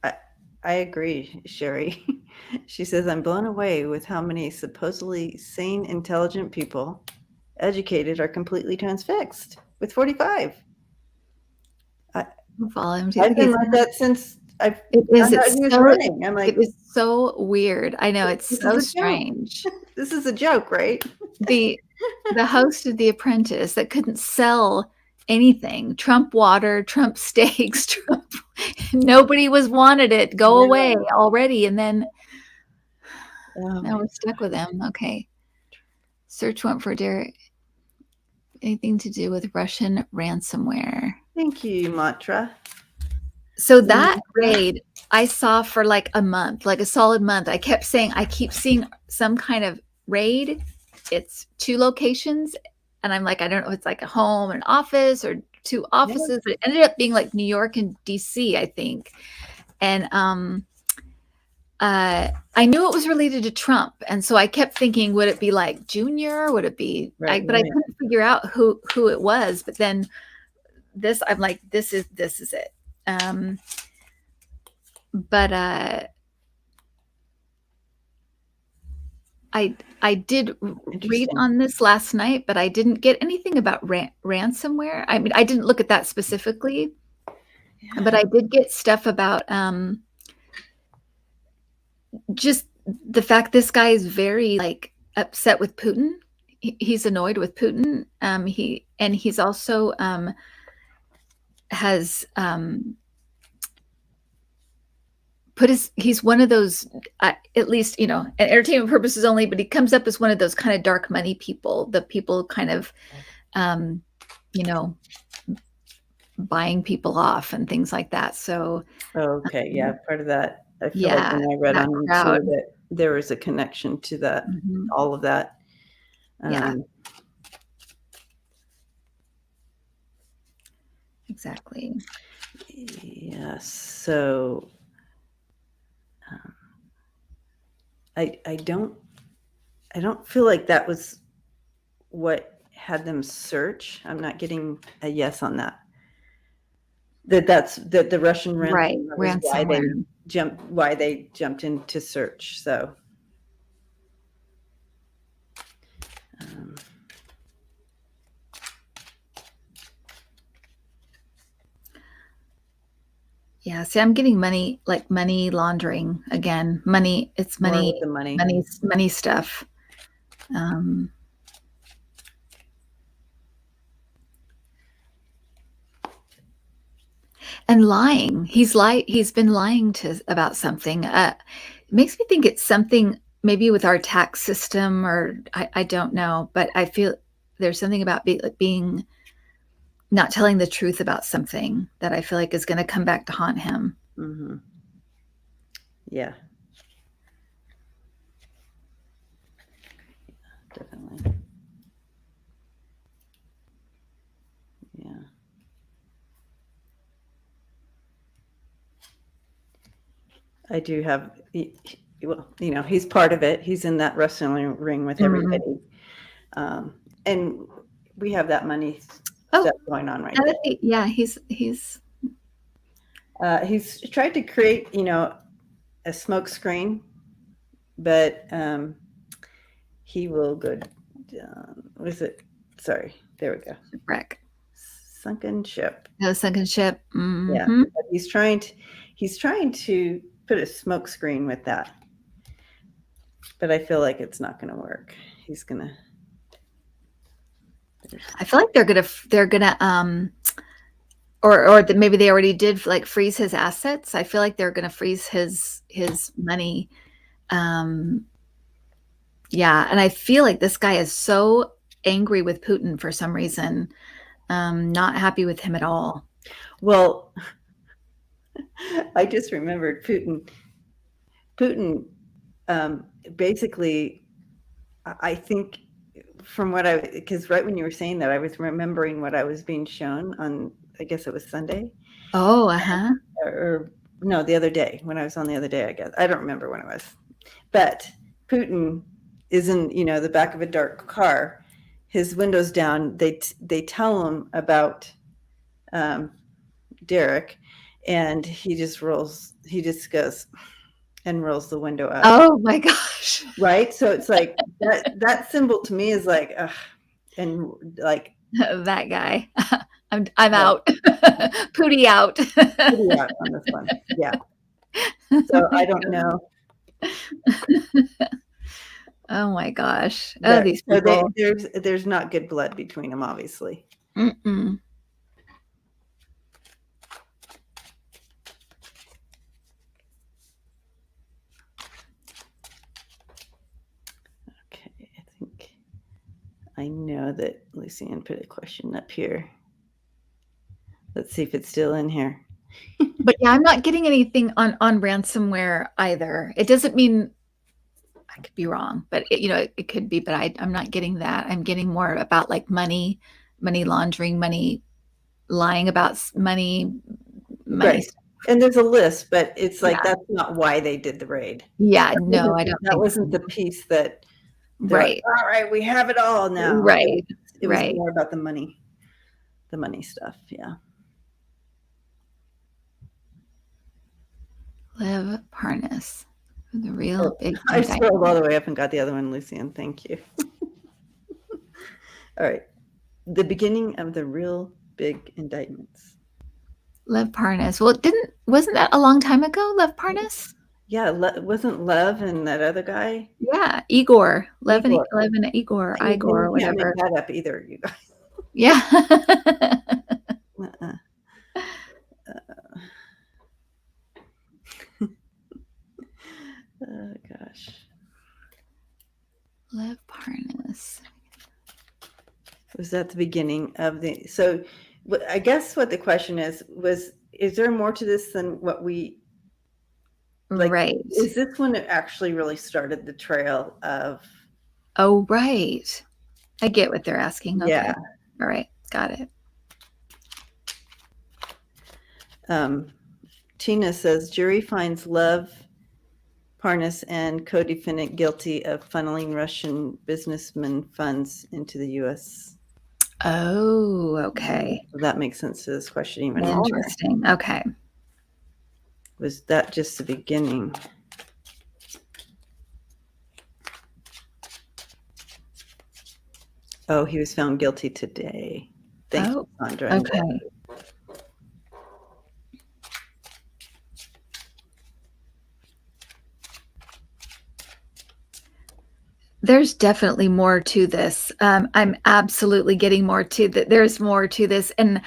I agree, Sherry. She says, I'm blown away with how many supposedly sane, intelligent people, educated, are completely transfixed with 45. I've been like that since It is. He was So running. I'm like, it is so weird. I know, it's this so is a joke. strange. This is a joke, right? The host of The Apprentice that couldn't sell anything. Trump water, Trump steaks, Trump nobody wanted it. Go away already. And then now we're stuck with him. Okay. Search warrant for Derek. Anything to do with Russian ransomware. Thank you, Matra. So that raid I saw for like a month, like a solid month. I kept saying, I keep seeing some kind of raid. It's 2 locations. And I'm like, I don't know if it's like a home, an office, or 2 offices, but it ended up being like New York and DC, I think. And I knew it was related to Trump. And so I kept thinking, would it be like Junior? Would it be, but I couldn't figure out who it was. But then this, I'm like, this is it. But I did read on this last night, but I didn't get anything about ransomware. I mean, I didn't look at that specifically, but I did get stuff about just the fact this guy is very like upset with Putin. He's annoyed with Putin. He's also has he's one of those, at least, entertainment purposes only, but he comes up as one of those kind of dark money people, the people kind of, buying people off and things like that. So, okay. Yeah. Part of that. I feel like when I read on YouTube that there was a connection to that, all of that. Exactly. Yes. So I don't feel like that was what had them search. I'm not getting a yes on that. That's the Russian ransomware why they jumped into search. So yeah, see, I'm getting money laundering again. It's money, the money stuff. And lying. He's been lying about something. It makes me think it's something maybe with our tax system, or I don't know, but I feel there's something about being not telling the truth about something that I feel like is going to come back to haunt him. Mm-hmm. Yeah. Definitely. Yeah. I do have, he's part of it. He's in that wrestling ring with everybody. And we have that money stuff going on right now. Yeah, he's tried to create, a smoke screen, but he will go down. What is it? Sorry, there we go. Shipwreck. Sunken ship. No, sunken ship. Mm-hmm. Yeah, but he's trying to put a smoke screen with that, but I feel like it's not going to work. He's gonna. I feel like they're gonna or maybe they already did, like, freeze his assets. I feel like they're gonna freeze his money. Yeah, and I feel like this guy is so angry with Putin for some reason. Not happy with him at all. Well, I just remembered Putin. Basically, I think because right when you were saying that, I was remembering what I was being shown on, I guess it was Sunday. Oh, or no, the other day, when I was on the other day, I guess. I don't remember when it was. But Putin is in, the back of a dark car, his windows down. They tell him about Derek, and he just goes and rolls the window up. Oh my gosh. Right? So it's like that symbol to me is like, and like that guy. I'm out. Pootie out. Pretty out on this one. Yeah. So I don't know. Oh my gosh. Oh, But, these so people. there's not good blood between them, obviously. Mm-mm. Okay, I think I know that Lucianne put a question up here. Let's see if it's still in here. But yeah, I'm not getting anything on ransomware either. It doesn't mean I could be wrong, but it could be, but I'm not getting that. I'm getting more about like money laundering, money, lying about money. Right. And there's a list, but it's like, Yeah. that's not why they did the raid. Yeah, no, I don't That think wasn't so. the piece that they're Right. like, all right, we have it all now. Right. It was Right. more about the money stuff. Yeah. Lev Parnas, the real big I indictment. scrolled all the way up and got the other one, Lucianne. Thank you. All right. The beginning of the real big indictments. Lev Parnas. Well, wasn't that a long time ago, Lev Parnas? Yeah, wasn't Lev and that other guy? Yeah, Igor. Lev and Igor. Igor, You Igor, can't make whatever. that up either, you guys. Yeah. Oh gosh. Lev Parnas. Was that the beginning of the? So, I guess what the question is there more to this than what we? Like, right. Is this when it actually really started the trail of? Oh, right. I get what they're asking. Okay. Yeah. All right. Got it. Tina says jury finds Lev Parnas and co-defendant guilty of funneling Russian businessmen funds into the U.S. Oh, okay. That makes sense to this question even more. Interesting. Okay. Was that just the beginning? Oh, he was found guilty today. Thank you, Sandra. Okay. There's definitely more to this. I'm absolutely getting more to that. There's more to this. And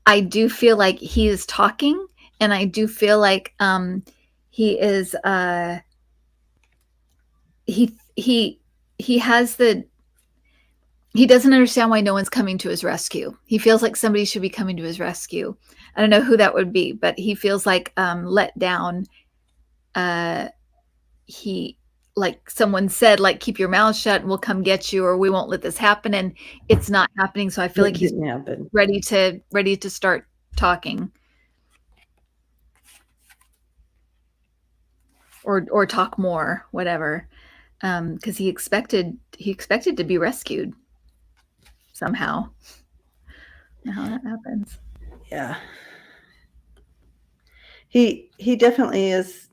I do feel like he is talking, and I do feel like he is he has he doesn't understand why no one's coming to his rescue. He feels like somebody should be coming to his rescue. I don't know who that would be, but he feels like let down. He, like someone said, like, keep your mouth shut and we'll come get you, or we won't let this happen. And it's not happening. So I feel like he's ready to start talking. Or talk more, whatever. Because he expected to be rescued somehow. How that happens. Yeah. He definitely is.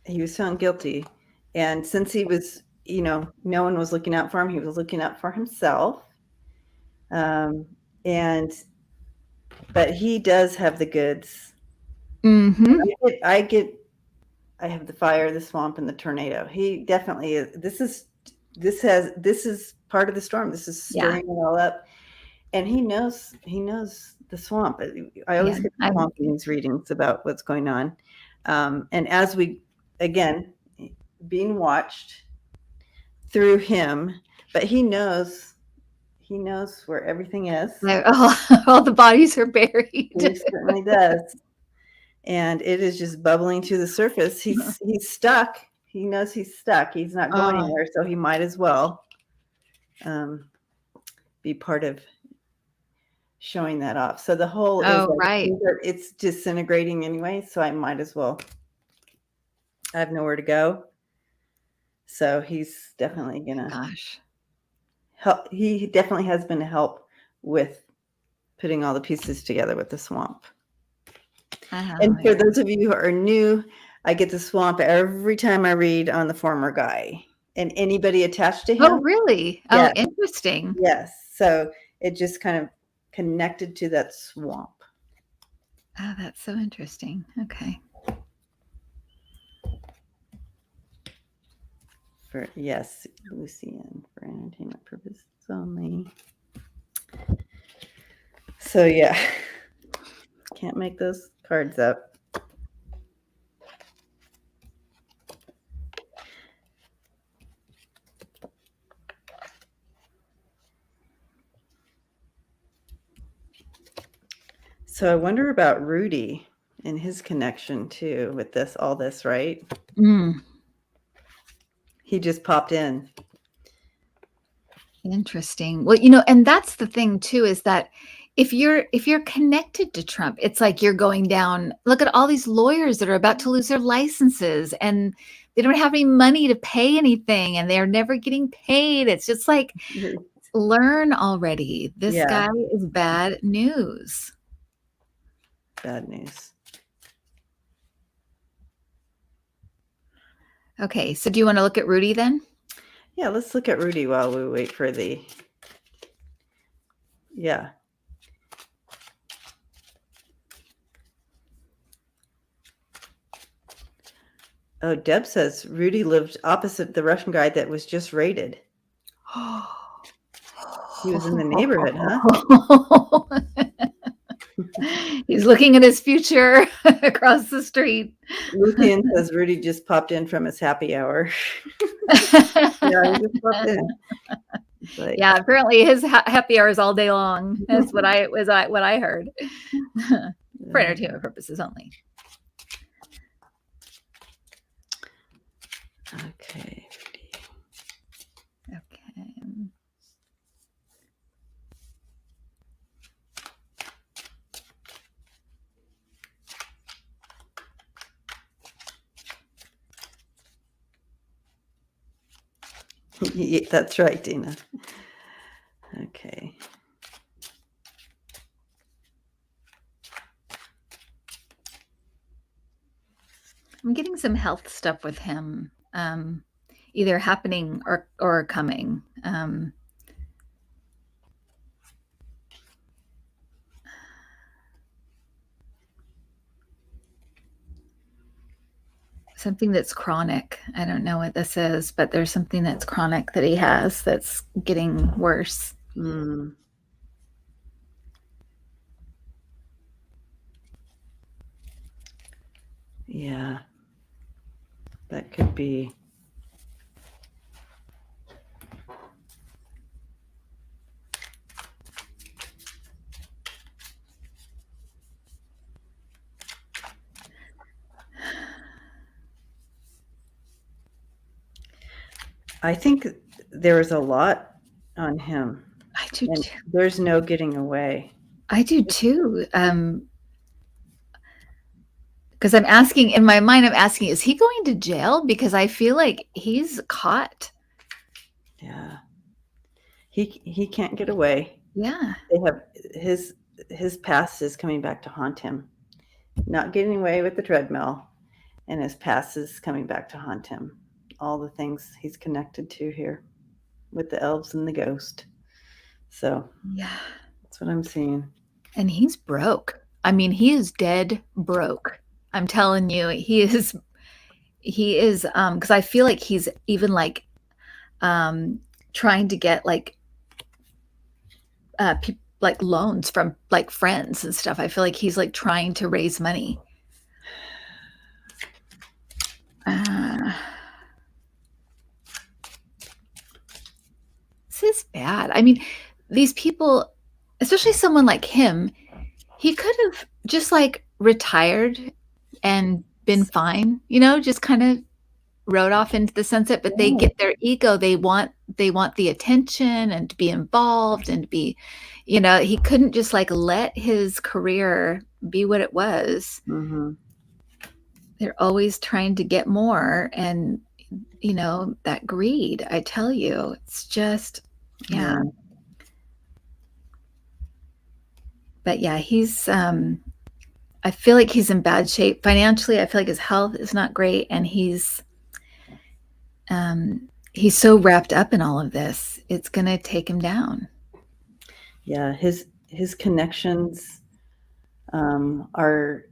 He was found guilty, and since he was, no one was looking out for him, he was looking out for himself. But he does have the goods. Mm-hmm. I have the fire, the swamp, and the tornado. He definitely is. This is part of the storm. This is stirring it all up, and he knows the swamp. I always get the swamp in these readings about what's going on, and as we again being watched through him, but he knows where everything is. All the bodies are buried. He certainly does. And it is just bubbling to the surface. He's stuck. He knows he's stuck. He's not going anywhere, so he might as well be part of showing that off. So the whole is right. It's disintegrating anyway, so I might as well. I have nowhere to go. So he's definitely gonna help. He definitely has been a help with putting all the pieces together with the swamp. And for those of you who are new, I get the swamp every time I read on the former guy and anybody attached to him. Oh, really? Yeah. Oh, interesting. Yes. So it just kind of connected to that swamp. Oh, that's so interesting. Okay. Yes, Lucian, for entertainment purposes only. So yeah, can't make those cards up. So I wonder about Rudy and his connection too with all this, right? He just popped in. Interesting. Well, and that's the thing too, is that if you're connected to Trump, it's like you're going down. Look at all these lawyers that are about to lose their licenses and they don't have any money to pay anything and they're never getting paid. It's just like, learn already. This guy is bad news. Bad news. Okay, so do you want to look at Rudy then? Yeah, let's look at Rudy while we wait for Oh, Deb says Rudy lived opposite the Russian guy that was just raided. He was in the neighborhood, huh? He's looking at his future across the street. Lucian says Rudy just popped in from his happy hour. Yeah, he just popped in. Like, yeah, apparently his happy hour is all day long. That's what I heard. For entertainment purposes only. Okay. Yeah, that's right, Dina. Okay. I'm getting some health stuff with him, either happening or coming. Something that's chronic. I don't know what this is, but there's something that's chronic that he has that's getting worse. Yeah, that could be. I think there is a lot on him. I do and too. There's no getting away. I do too. Because I'm asking, in my mind, is he going to jail? Because I feel like he's caught. Yeah. He can't get away. Yeah. They have his past is coming back to haunt him. Not getting away with the treadmill, and his past is coming back to haunt him. All the things he's connected to here with the elves and the ghost. So yeah, that's what I'm seeing. And he's broke. I mean, he is dead broke. I'm telling you, he is because I feel like he's even like trying to get like like loans from like friends and stuff. I feel like he's like trying to raise money. This is bad. I mean, these people, especially someone like him, he could have just like retired and been fine, just kind of rode off into the sunset, but they get their ego. They want the attention and to be involved and to be, he couldn't just like let his career be what it was. They're always trying to get more. And, that greed, I tell you, it's just, yeah. But yeah, he's, I feel like he's in bad shape financially. I feel like his health is not great. And he's so wrapped up in all of this. It's going to take him down. Yeah. His his connections are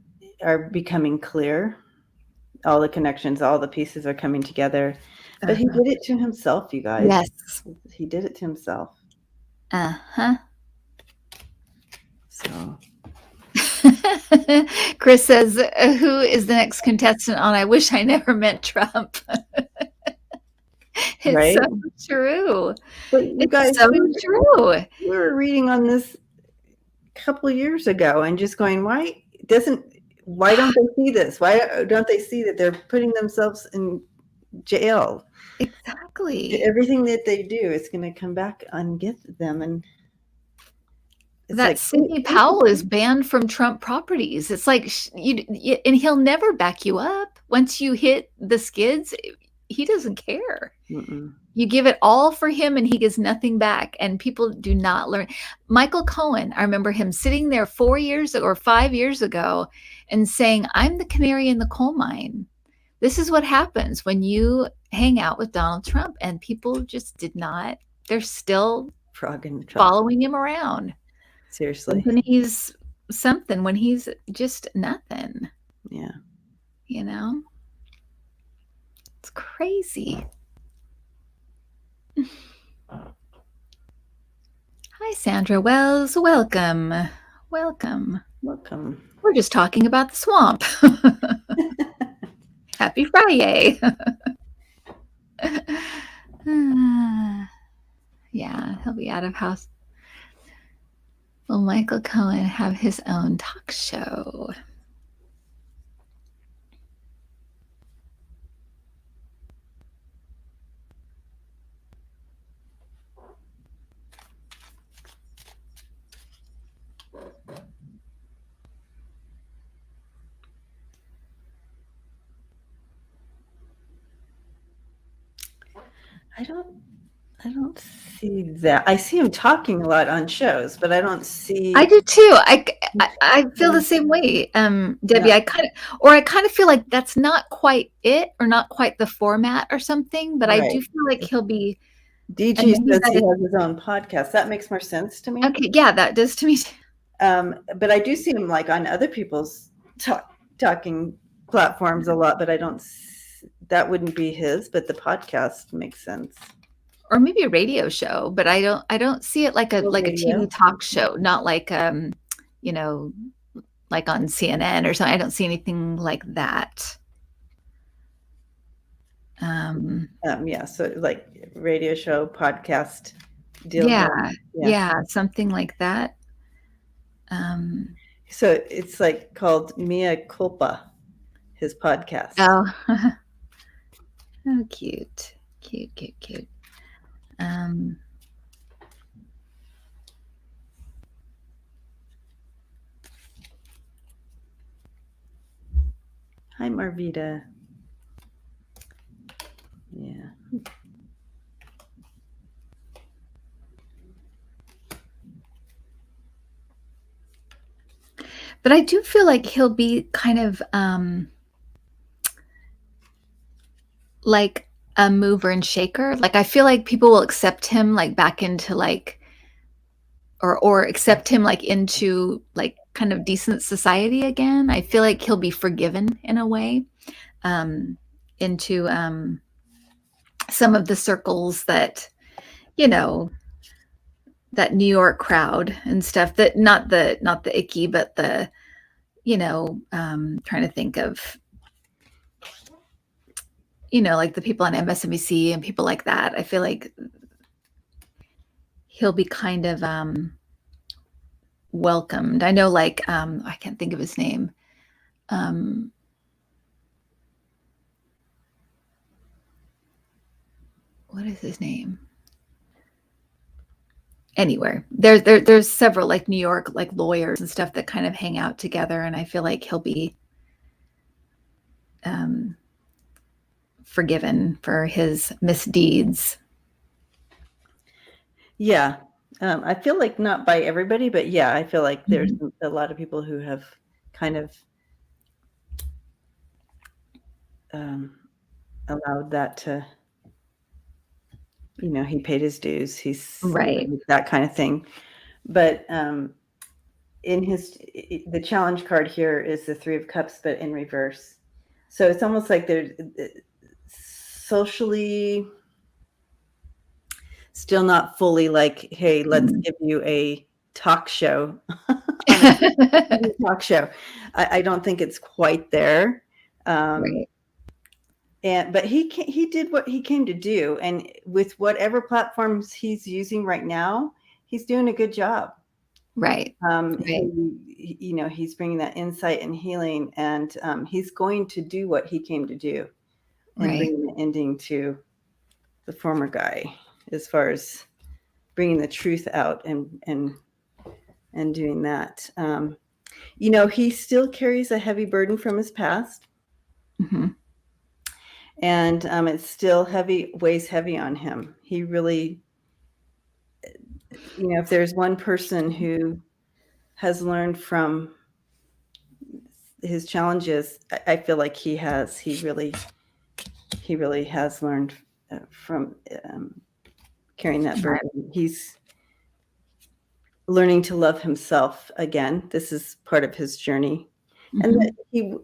becoming clear. All the connections, all the pieces are coming together. But he did it to himself, you guys. Yes. He did it to himself. Uh-huh. So Chris says, who is the next contestant on I Wish I Never Met Trump? It's right? so true. But you It's guys, so true. we were reading on this a couple of years ago and just going, why don't they see this? Why don't they see that they're putting themselves in jail? Exactly. Everything that they do is going to come back and get them. And it's That like, Sidney Powell is banned from Trump properties. It's like, and he'll never back you up. Once you hit the skids, he doesn't care. Mm-mm. You give it all for him and he gets nothing back. And people do not learn. Michael Cohen, I remember him sitting there 4 years or 5 years ago and saying, I'm the canary in the coal mine. This is what happens when you hang out with Donald Trump. And people just did not, they're still following him around. Seriously. When he's something, when he's just nothing. Yeah. You know? It's crazy. Hi, Sandra Wells. Welcome. Welcome. Welcome. We're just talking about the swamp. Happy Friday. Yeah, he'll be out of house. Will Michael Cohen have his own talk show? I don't see that. I see him talking a lot on shows, but I don't see. I do too. I feel the same way, Debbie. Yeah. I kind of feel like that's not quite it, or not quite the format, or something. But I do feel like he'll be. DG says he has his own podcast. That makes more sense to me. Okay, yeah, that does to me too. But I do see him like on other people's talking platforms a lot, but I don't. That wouldn't be his, but the podcast makes sense. Or maybe a radio show, but I don't see it like a TV talk show, not like you know, like on CNN or something. I don't see anything like that. Yeah, so like radio show, podcast deal. Yeah, something like that. So it's like called Mea Culpa, his podcast. Oh, oh, cute. Hi, Marvita. Yeah. But I do feel like he'll be kind of like a mover and shaker. Like I feel like people will accept him like back into like or accept him like into like kind of decent society again. I feel like he'll be forgiven in a way into some of the circles that, you know, that New York crowd and stuff, that not the icky, but the, you know, trying to think of, you know, like the people on MSNBC and people like that. I feel like he'll be kind of welcomed. I know, like I can't think of his name. What is his name? Anywhere. There's several like New York like lawyers and stuff that kind of hang out together, and I feel like he'll be forgiven for his misdeeds. Yeah. I feel like not by everybody, but yeah, I feel like there's a lot of people who have kind of allowed that to, you know, he paid his dues. He's right. that kind of thing. But the challenge card here is the Three of Cups, but in reverse. So it's almost like they're socially still not fully like, hey, let's give you a talk show. Talk show. I don't think it's quite there. Right. But he did what he came to do, and with whatever platforms he's using right now, he's doing a good job. Right. He's bringing that insight and healing, and he's going to do what he came to do, and bringing the ending to the former guy, as far as bringing the truth out and doing that. He still carries a heavy burden from his past. Mm-hmm. And it's still weighs heavy on him. He really, if there's one person who has learned from his challenges, I feel like he really has learned from carrying that burden. He's learning to love himself again. This is part of his journey. Mm-hmm. And that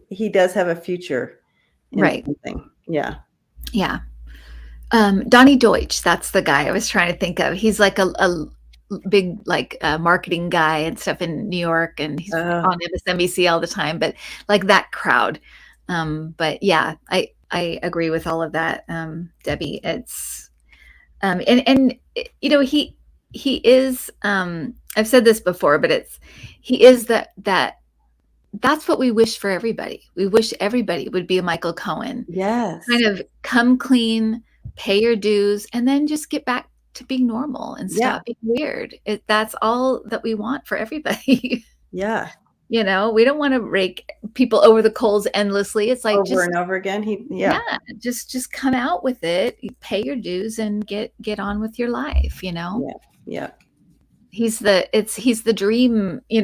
he does have a future in something. Yeah. Yeah. Donnie Deutsch, that's the guy I was trying to think of. He's like a big marketing guy and stuff in New York, and he's on MSNBC all the time, but like that crowd. But yeah, I agree with all of that, Debbie. It's and he is I've said this before, but he is that's what we wish for everybody. We wish everybody would be a Michael Cohen. Yes. Kind of come clean, pay your dues, and then just get back to being normal and stop being weird. That's all that we want for everybody. Yeah. We don't want to rake people over the coals endlessly. It's like over and over again. Just come out with it, pay your dues, and get on with your life. Yeah. He's the dream, we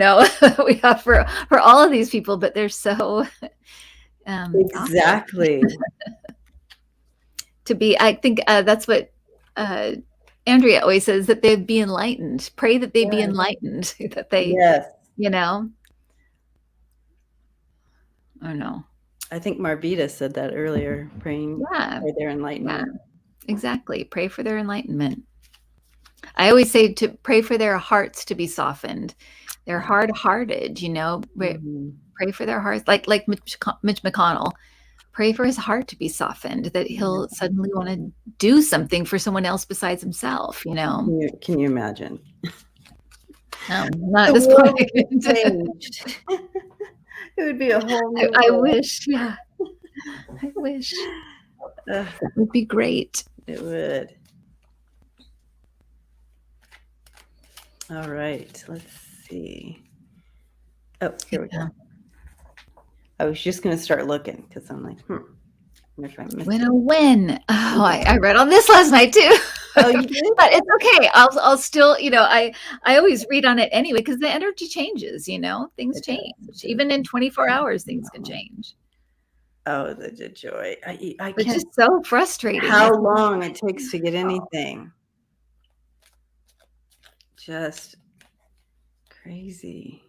have for all of these people, but they're so exactly to be. I think that's what Andrea always says, that they'd be enlightened. Pray that they be enlightened. That they, I don't know. I think Marvita said that earlier. Praying for their enlightenment. Yeah, exactly. Pray for their enlightenment. I always say to pray for their hearts to be softened. They're hard-hearted, Mm-hmm. Pray for their hearts, like Mitch McConnell. Pray for his heart to be softened, that he'll suddenly want to do something for someone else besides himself. Can you imagine? No, not at this point. It would be a whole new I wish. Yeah, I wish. That would be great. It would. All right, let's see. Oh, here we go. I was just going to start looking because I'm like, I'm going to try and miss it. When? Oh, I read on this last night too. Oh, you did? But it's okay. I'll still, I always read on it anyway, because the energy changes, things change. Even in 24 hours, things can change. Oh, the joy. I it's can't. Just so frustrating. How long it takes to get anything. Just crazy.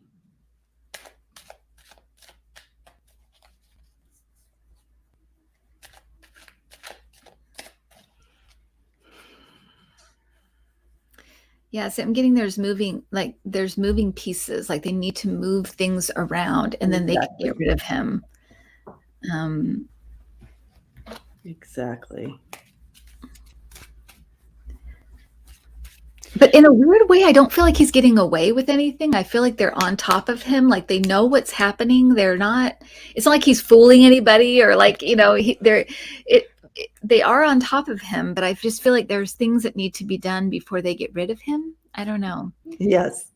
Yeah, so I'm getting there's moving pieces, like they need to move things around, and then they can get rid of him. Exactly. But in a weird way, I don't feel like he's getting away with anything. I feel like they're on top of him. Like they know what's happening. It's not like he's fooling anybody, or like, they are on top of him, but I just feel like there's things that need to be done before they get rid of him. I don't know. Yes.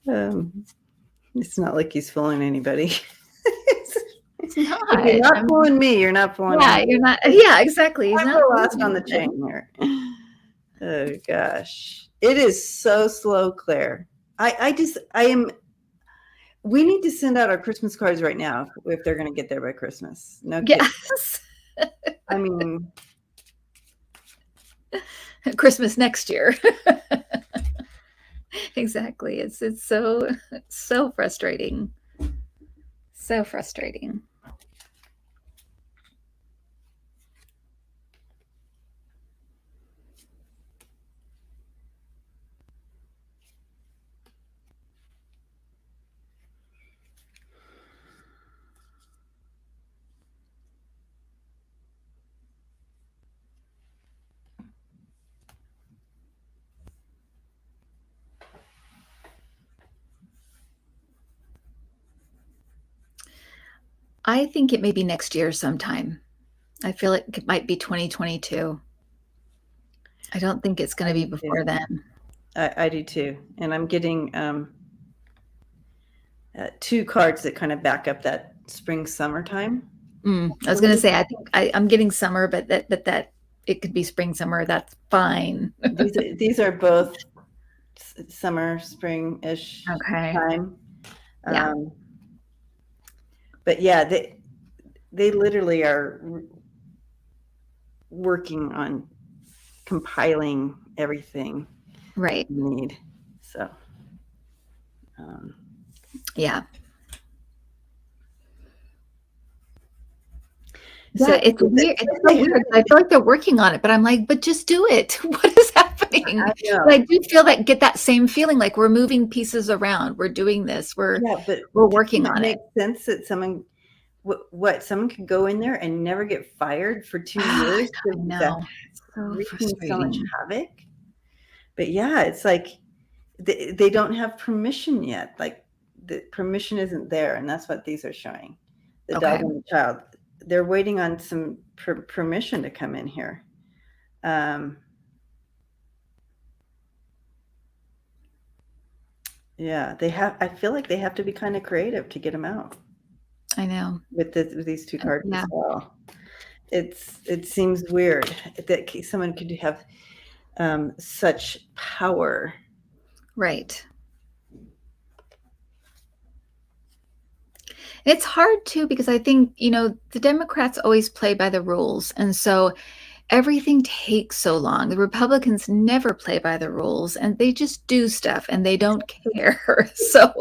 It's not like he's fooling anybody. It's not. If you're not fooling me, you're not fooling me. You're not. Yeah, exactly. He's not the last on the chain here. Oh gosh, it is so slow, Claire. We need to send out our Christmas cards right now if they're going to get there by Christmas. No kidding. Yes. I mean, Christmas next year. Exactly. It's so frustrating. So frustrating. I think it may be next year sometime. I feel like it might be 2022. I don't think it's going to be before then. I do too. And I'm getting 2 cards that kind of back up that spring summertime. I was going to say, I think I'm getting summer, but that it could be spring, summer. That's fine. These are both summer, spring-ish Okay. time. Yeah. But yeah, they literally are working on compiling everything Right. you need. So, yeah. So Yeah, it's weird. It's so weird. I feel like they're working on it, but I'm like, but just do it. What is happening? I know. But I do feel get that same feeling, like we're moving pieces around. We're doing this. We're working on it. It makes sense that someone could go in there and never get fired for 2 years. I know. So wreaking so much frustrating. havoc. But yeah, it's like they don't have permission yet. Like the permission isn't there, and that's what these are showing. The dog and the child. They're waiting on some permission to come in here. Yeah, they have. I feel like they have to be kind of creative to get them out. I know. With these 2 cards as well. It seems weird that someone could have such power. Right. It's hard too, because I think, the Democrats always play by the rules. And so everything takes so long. The Republicans never play by the rules, and they just do stuff and they don't care. So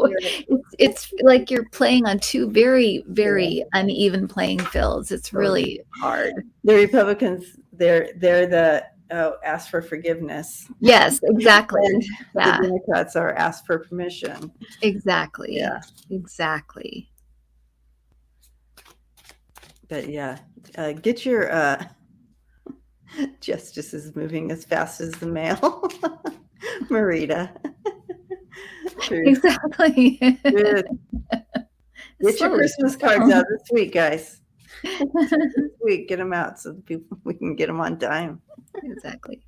it's like you're playing on 2 very, very uneven playing fields. It's really hard. The Republicans, they're the ask for forgiveness. Yes, exactly. The Democrats are ask for permission. Exactly. Yeah. Exactly. But yeah, get your justice is moving as fast as the mail. Marita. Exactly. Good. Get your Christmas cards out this week, guys. This week, get them out so we can get them on time. Exactly.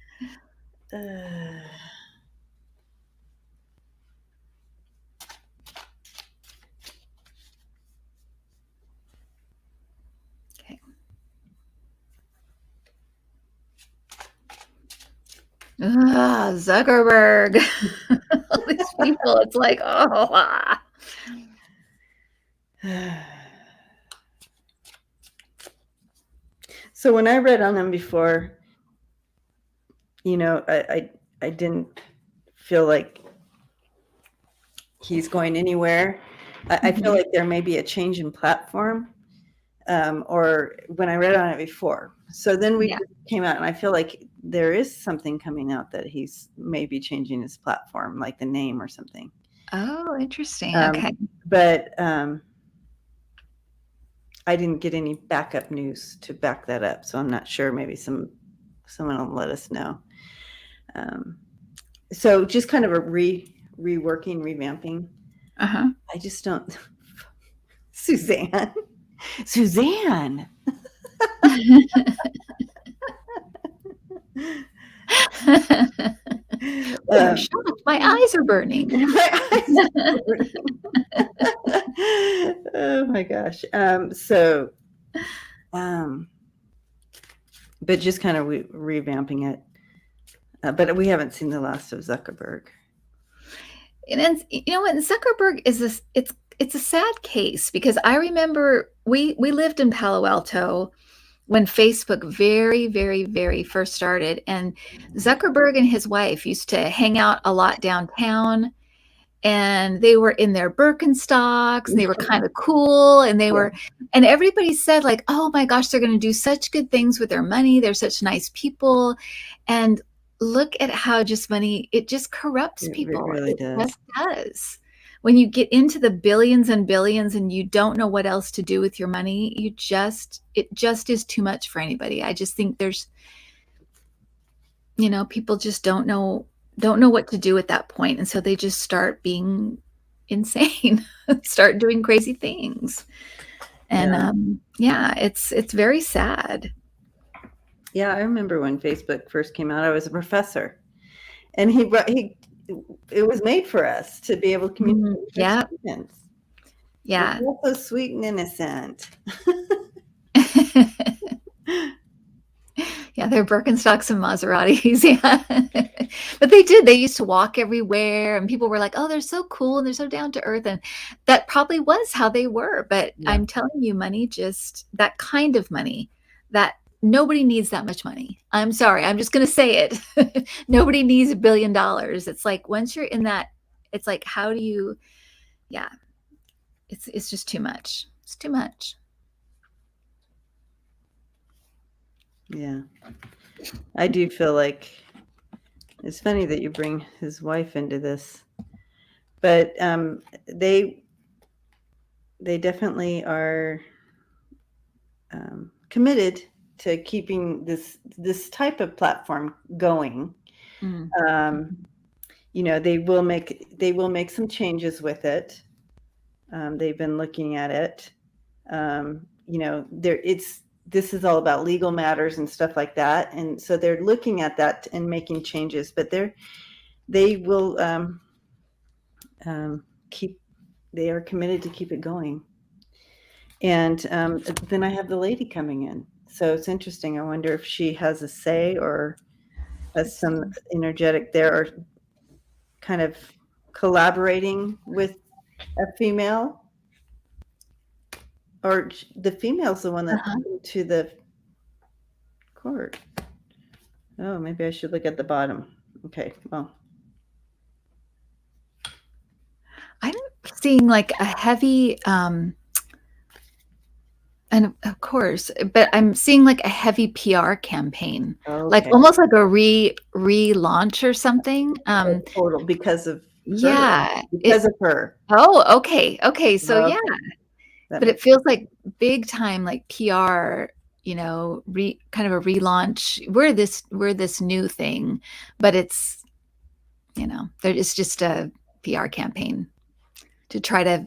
Zuckerberg. All these people, it's like, So when I read on them before, I didn't feel like he's going anywhere. I feel like there may be a change in platform, or when I read on it before. So then we came out, and I feel like there is something coming out that he's maybe changing his platform, like the name or something. Oh, interesting. Okay. But I didn't get any backup news to back that up, so I'm not sure. Maybe someone will let us know. So just kind of a reworking, revamping. I just don't. Suzanne. My eyes are burning. Oh my gosh. But just kind of revamping it. But we haven't seen the last of Zuckerberg. And then, what Zuckerberg is this? It's a sad case, because I remember we lived in Palo Alto when Facebook very, very, very first started, and Zuckerberg and his wife used to hang out a lot downtown. and they were in their Birkenstocks, and they were kind of cool, and they were, and everybody said like, oh my gosh, they're going to do such good things with their money. They're such nice people. And look at how just money, it just corrupts people. It really does. Just does. When you get into the billions and billions and you don't know what else to do with your money, it just is too much for anybody. I just think there's, people just don't know what to do at that point. And so they just start being insane, start doing crazy things. And it's very sad. Yeah, I remember when Facebook first came out, I was a professor, and it was made for us to be able to communicate with our students. Yeah. It's also sweet and innocent. Yeah, they're Birkenstocks and Maseratis. Yeah. But they used to walk everywhere, and people were like, oh, they're so cool and they're so down to earth. And that probably was how they were. But I'm telling you, money, just that kind of money, that nobody needs that much money. I'm sorry. I'm just going to say it. Nobody needs $1 billion. It's like, once you're in that, it's like, how do you, it's just too much. It's too much. Yeah. I do feel like it's funny that you bring his wife into this, but they definitely are committed to keeping this type of platform going. They will make some changes with it. They've been looking at it. This is all about legal matters and stuff like that, and so they're looking at that and making changes. But they will they are committed to keep it going. And then I have the lady coming in, so it's interesting. I wonder if she has a say or has some energetic there, or kind of collaborating with a female. Or the female's the one that came to the court. Oh, maybe I should look at the bottom. Okay, well. I'm seeing like a heavy, and of course, but I'm seeing like a heavy PR campaign, like almost like a relaunch or something. Total because of her. Oh, okay. So but it feels like big time, like PR, kind of a relaunch. We're this new thing, but it's, it's just a PR campaign to try to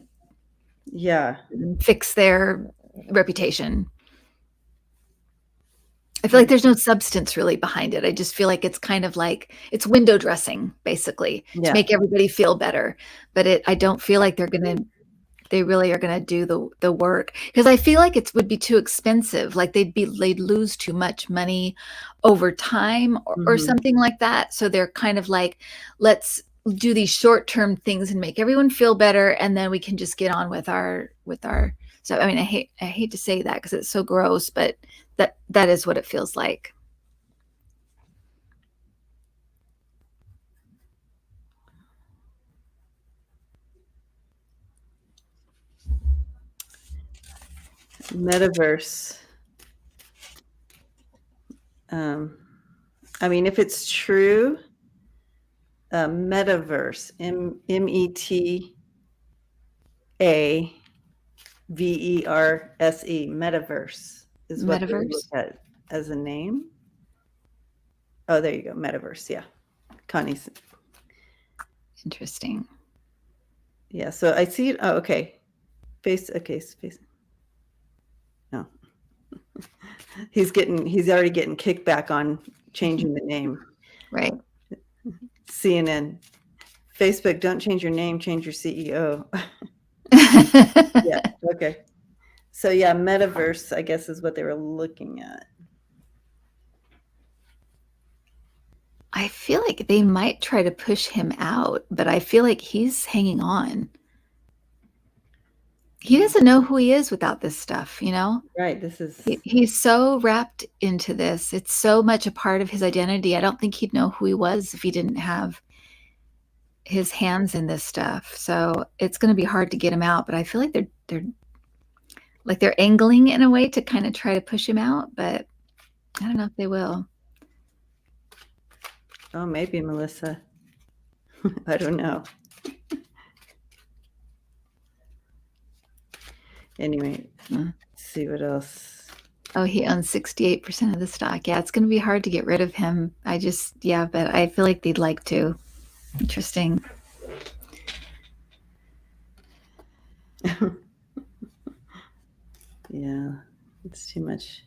fix their reputation. I feel like there's no substance really behind it. I just feel like it's kind of like it's window dressing, basically, to make everybody feel better. But I don't feel like they really are going to do the work, because I feel like it would be too expensive. Like they'd lose too much money over time or something like that. So they're kind of like, let's do these short-term things and make everyone feel better, and then we can just get on with our stuff. I mean, I hate to say that because it's so gross, but that is what it feels like. Metaverse. I mean, if it's true, metaverse, METAVERSE, metaverse is what they look at as a name. Oh, there you go, metaverse. Yeah, Connie's. Interesting. Yeah, so I see it. Oh, okay. Face. No, he's already getting kickback on changing the name. Right. CNN, Facebook, don't change your name, change your CEO. Yeah. Okay. So metaverse, I guess, is what they were looking at. I feel like they might try to push him out, but I feel like he's hanging on. He doesn't know who he is without this stuff, Right. He's so wrapped into this. It's so much a part of his identity. I don't think he'd know who he was if he didn't have his hands in this stuff. So it's going to be hard to get him out, but I feel like they're angling in a way to kind of try to push him out, but I don't know if they will. Oh, maybe, Melissa. I don't know. Anyway, let's see what else. Oh, he owns 68% of the stock. Yeah, it's going to be hard to get rid of him. But I feel like they'd like to. Interesting. Yeah, it's too much.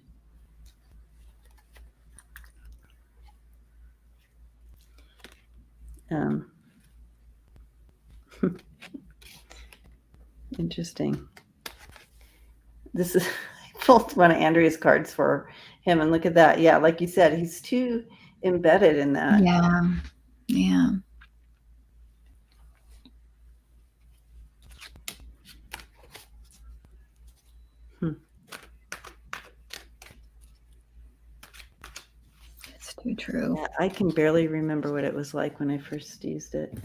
Interesting. This is, I pulled one of Andrea's cards for him, and look at that. Yeah, like you said, he's too embedded in that. Yeah. Yeah. It's too true. Yeah, I can barely remember what it was like when I first used it.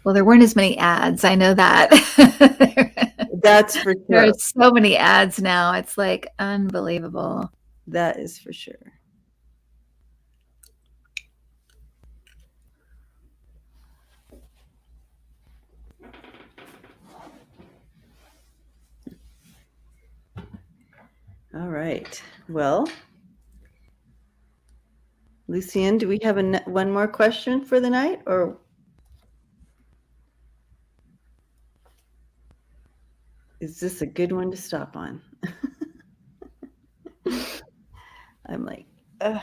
Well, there weren't as many ads. I know that. That's for sure. There are so many ads now. It's like unbelievable. That is for sure. All right. Well, Lucienne, do we have one more question for the night, or is this a good one to stop on? I'm like, a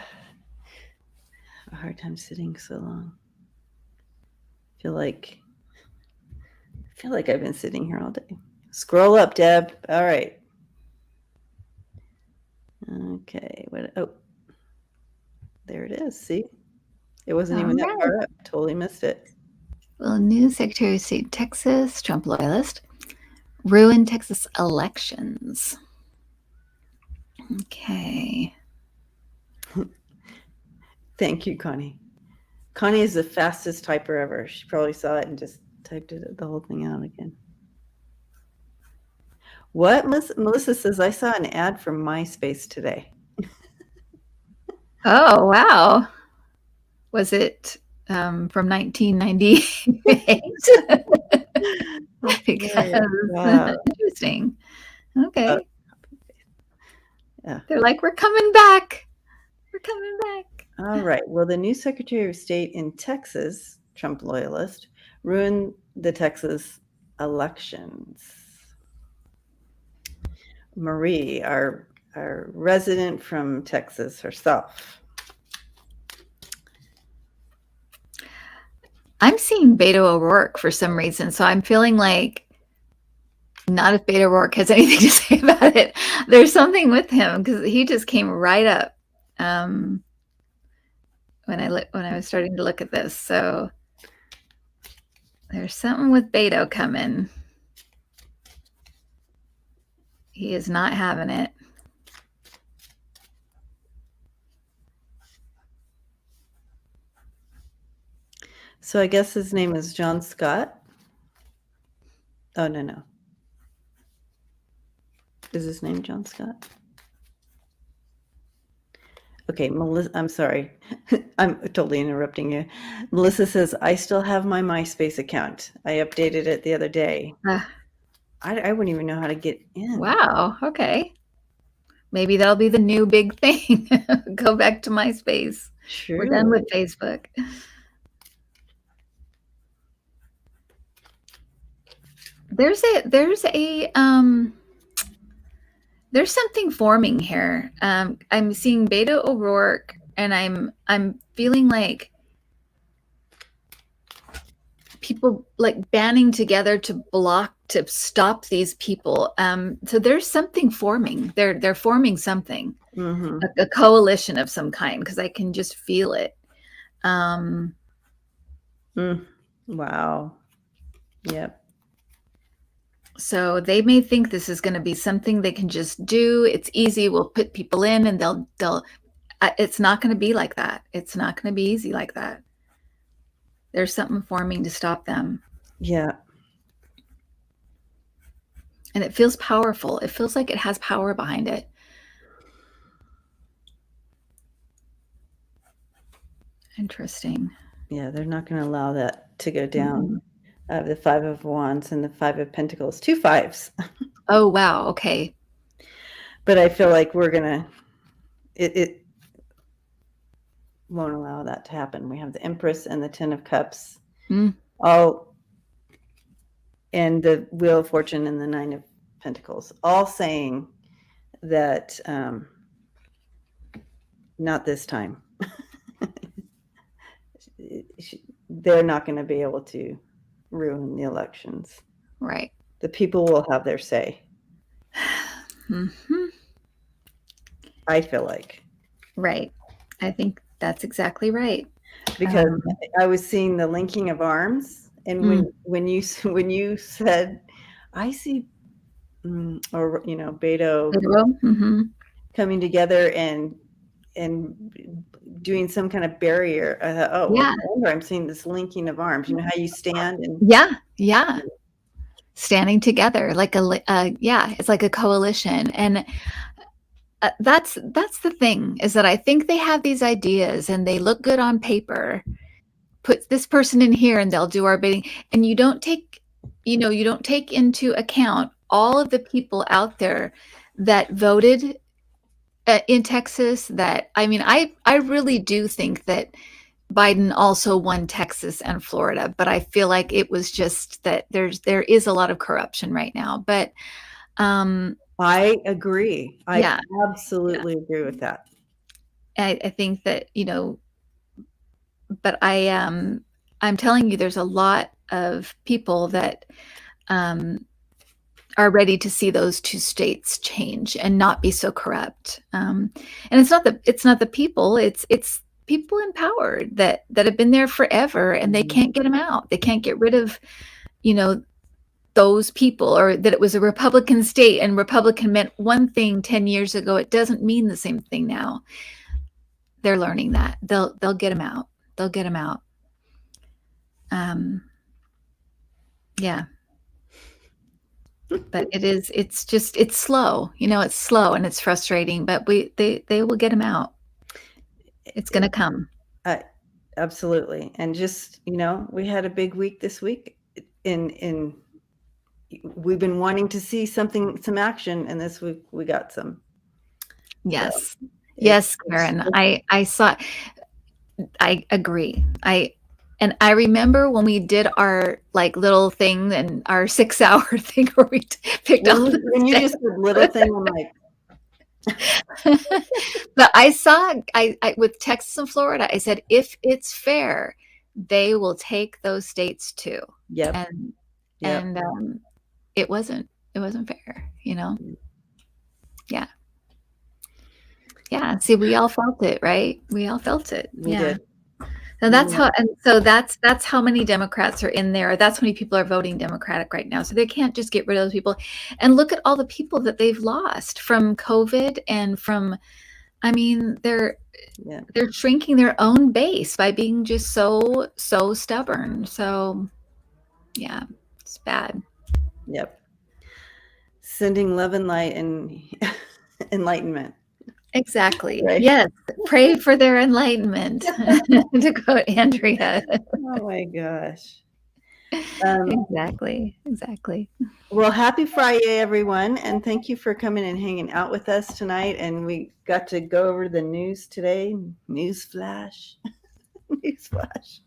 hard time sitting so long. I feel like I've been sitting here all day. Scroll up, Deb. All right. Okay. Oh, there it is. See, it wasn't even that far up. Totally missed it. Well, new Secretary of State, Texas, Trump loyalist, ruined Texas elections. Okay. Thank you, Connie. Connie is the fastest typer ever. She probably saw it and just typed the whole thing out again. What? Melissa says, I saw an ad from MySpace today. Oh, wow. Was it from 1998? Because interesting. Okay. Yeah. They're like, we're coming back. We're coming back. All right. Well, the new Secretary of State in Texas, Trump loyalist, ruined the Texas elections. Marie, our resident from Texas herself. I'm seeing Beto O'Rourke for some reason, so I'm feeling like not if Beto O'Rourke has anything to say about it. There's something with him because he just came right up when I was starting to look at this. So there's something with Beto coming. He is not having it. So I guess his name is John Scott. Oh, no. Is his name John Scott? Okay, Melissa, I'm sorry. I'm totally interrupting you. Melissa says, I still have my MySpace account. I updated it the other day. I wouldn't even know how to get in. Wow. Okay. Maybe that'll be the new big thing. Go back to MySpace. Sure. We're done with Facebook. There's something forming here. I'm seeing Beto O'Rourke, and I'm feeling like people like banding together to stop these people. So there's something forming. They're forming something, a coalition of some kind, because I can just feel it. Wow. Yep. So they may think this is going to be something they can just do. It's easy. We'll put people in, and they'll It's not going to be like that. It's not going to be easy like that. There's something forming to stop them. Yeah. And it feels powerful. It feels like it has power behind it. Interesting. Yeah, they're not going to allow that to go down. The Five of Wands and the Five of Pentacles. 2 5s. Oh, wow. Okay. But I feel like we're going to, it won't allow that to happen. We have the Empress and the Ten of Cups. All, and the Wheel of Fortune and the Nine of Pentacles, all saying that not this time. They're not going to be able to ruin the elections. Right. The people will have their say. I feel like. Right. I think that's exactly right. Because I was seeing the linking of arms, and when you said, I see, or Beto coming together and doing some kind of barrier. I thought, oh, yeah. Well, I'm seeing this linking of arms. You know how you stand and yeah, standing together like it's like a coalition. And that's the thing, is that I think they have these ideas and they look good on paper. Put this person in here and they'll do our bidding. And you don't take into account all of the people out there that voted in Texas. That, I mean, I really do think that Biden also won Texas and Florida, but I feel like it was just that there is a lot of corruption right now. But I agree. I absolutely agree with that. I think that, but I'm telling you, there's a lot of people that are ready to see those two states change and not be so corrupt. And it's not the people, it's people in power that have been there forever, and they can't get them out. They can't get rid of, those people, or that it was a Republican state and Republican meant one thing 10 years ago. It doesn't mean the same thing now. They're learning that. They'll get them out. They'll get them out. Yeah. But it's slow, it's slow and it's frustrating, but they will get them out. It's going to come. Absolutely. And just, we had a big week this week in we've been wanting to see some action, and this week we got some. Yes. So yes, Karen. I saw, I agree. And I remember when we did our little thing and our 6-hour thing where we picked up. When you just said little thing, I'm like. But I saw, with Texas and Florida, I said, if it's fair, they will take those states too. Yep. And it wasn't fair, Yeah. Yeah. See, we all felt it, right? We all felt it. We did. So that's how many Democrats are in there. That's how many people are voting Democratic right now. So they can't just get rid of those people. And look at all the people that they've lost from COVID and from, they're shrinking their own base by being just so stubborn. So yeah, it's bad. Yep. Sending love and light and enlightenment. Exactly. Right. Yes. Pray for their enlightenment, to quote Andrea. Oh my gosh. Exactly. Well, happy Friday, everyone. And thank you for coming and hanging out with us tonight. And we got to go over the news today. Newsflash. Newsflash.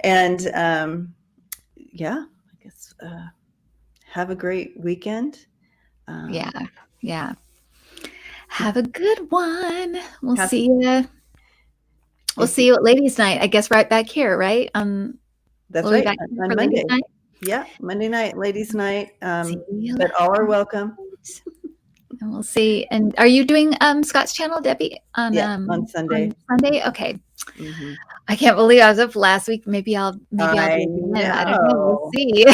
And I guess have a great weekend. Yeah. Have a good one. We'll see you. We'll see you at Ladies' Night, I guess, right back here, right? That's right. On Monday. Yeah, Monday night, Ladies' Night. But all are welcome. And we'll see. And are you doing Scott's channel, Debbie? On Sunday. On Sunday? Okay. Mm-hmm. I can't believe I was up last week. Maybe I'll do it again. I don't know. We'll see.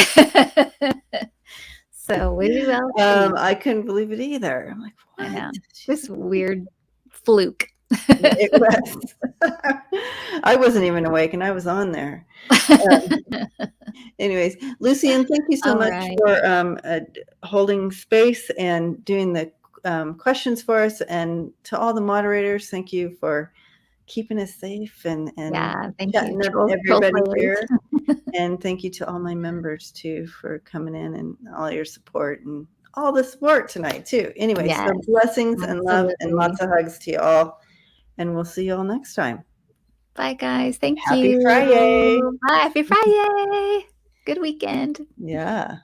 So we will. I couldn't believe it either. I'm like, what? I know. This weird fluke. It was. I wasn't even awake, and I was on there. Anyways, Lucian, thank you so All much right. for holding space and doing the questions for us. And to all the moderators, thank you for keeping us safe and Yeah, thank you, chatting up troll everybody players. here. And thank you to all my members too for coming in and all your support and all the support tonight too. Anyway, Yes, so blessings and love and absolutely. lots of hugs to you all. And we'll see you all next time. Bye, guys. Thank Happy you. Friday. Bye. Happy Friday. Good weekend. Yeah.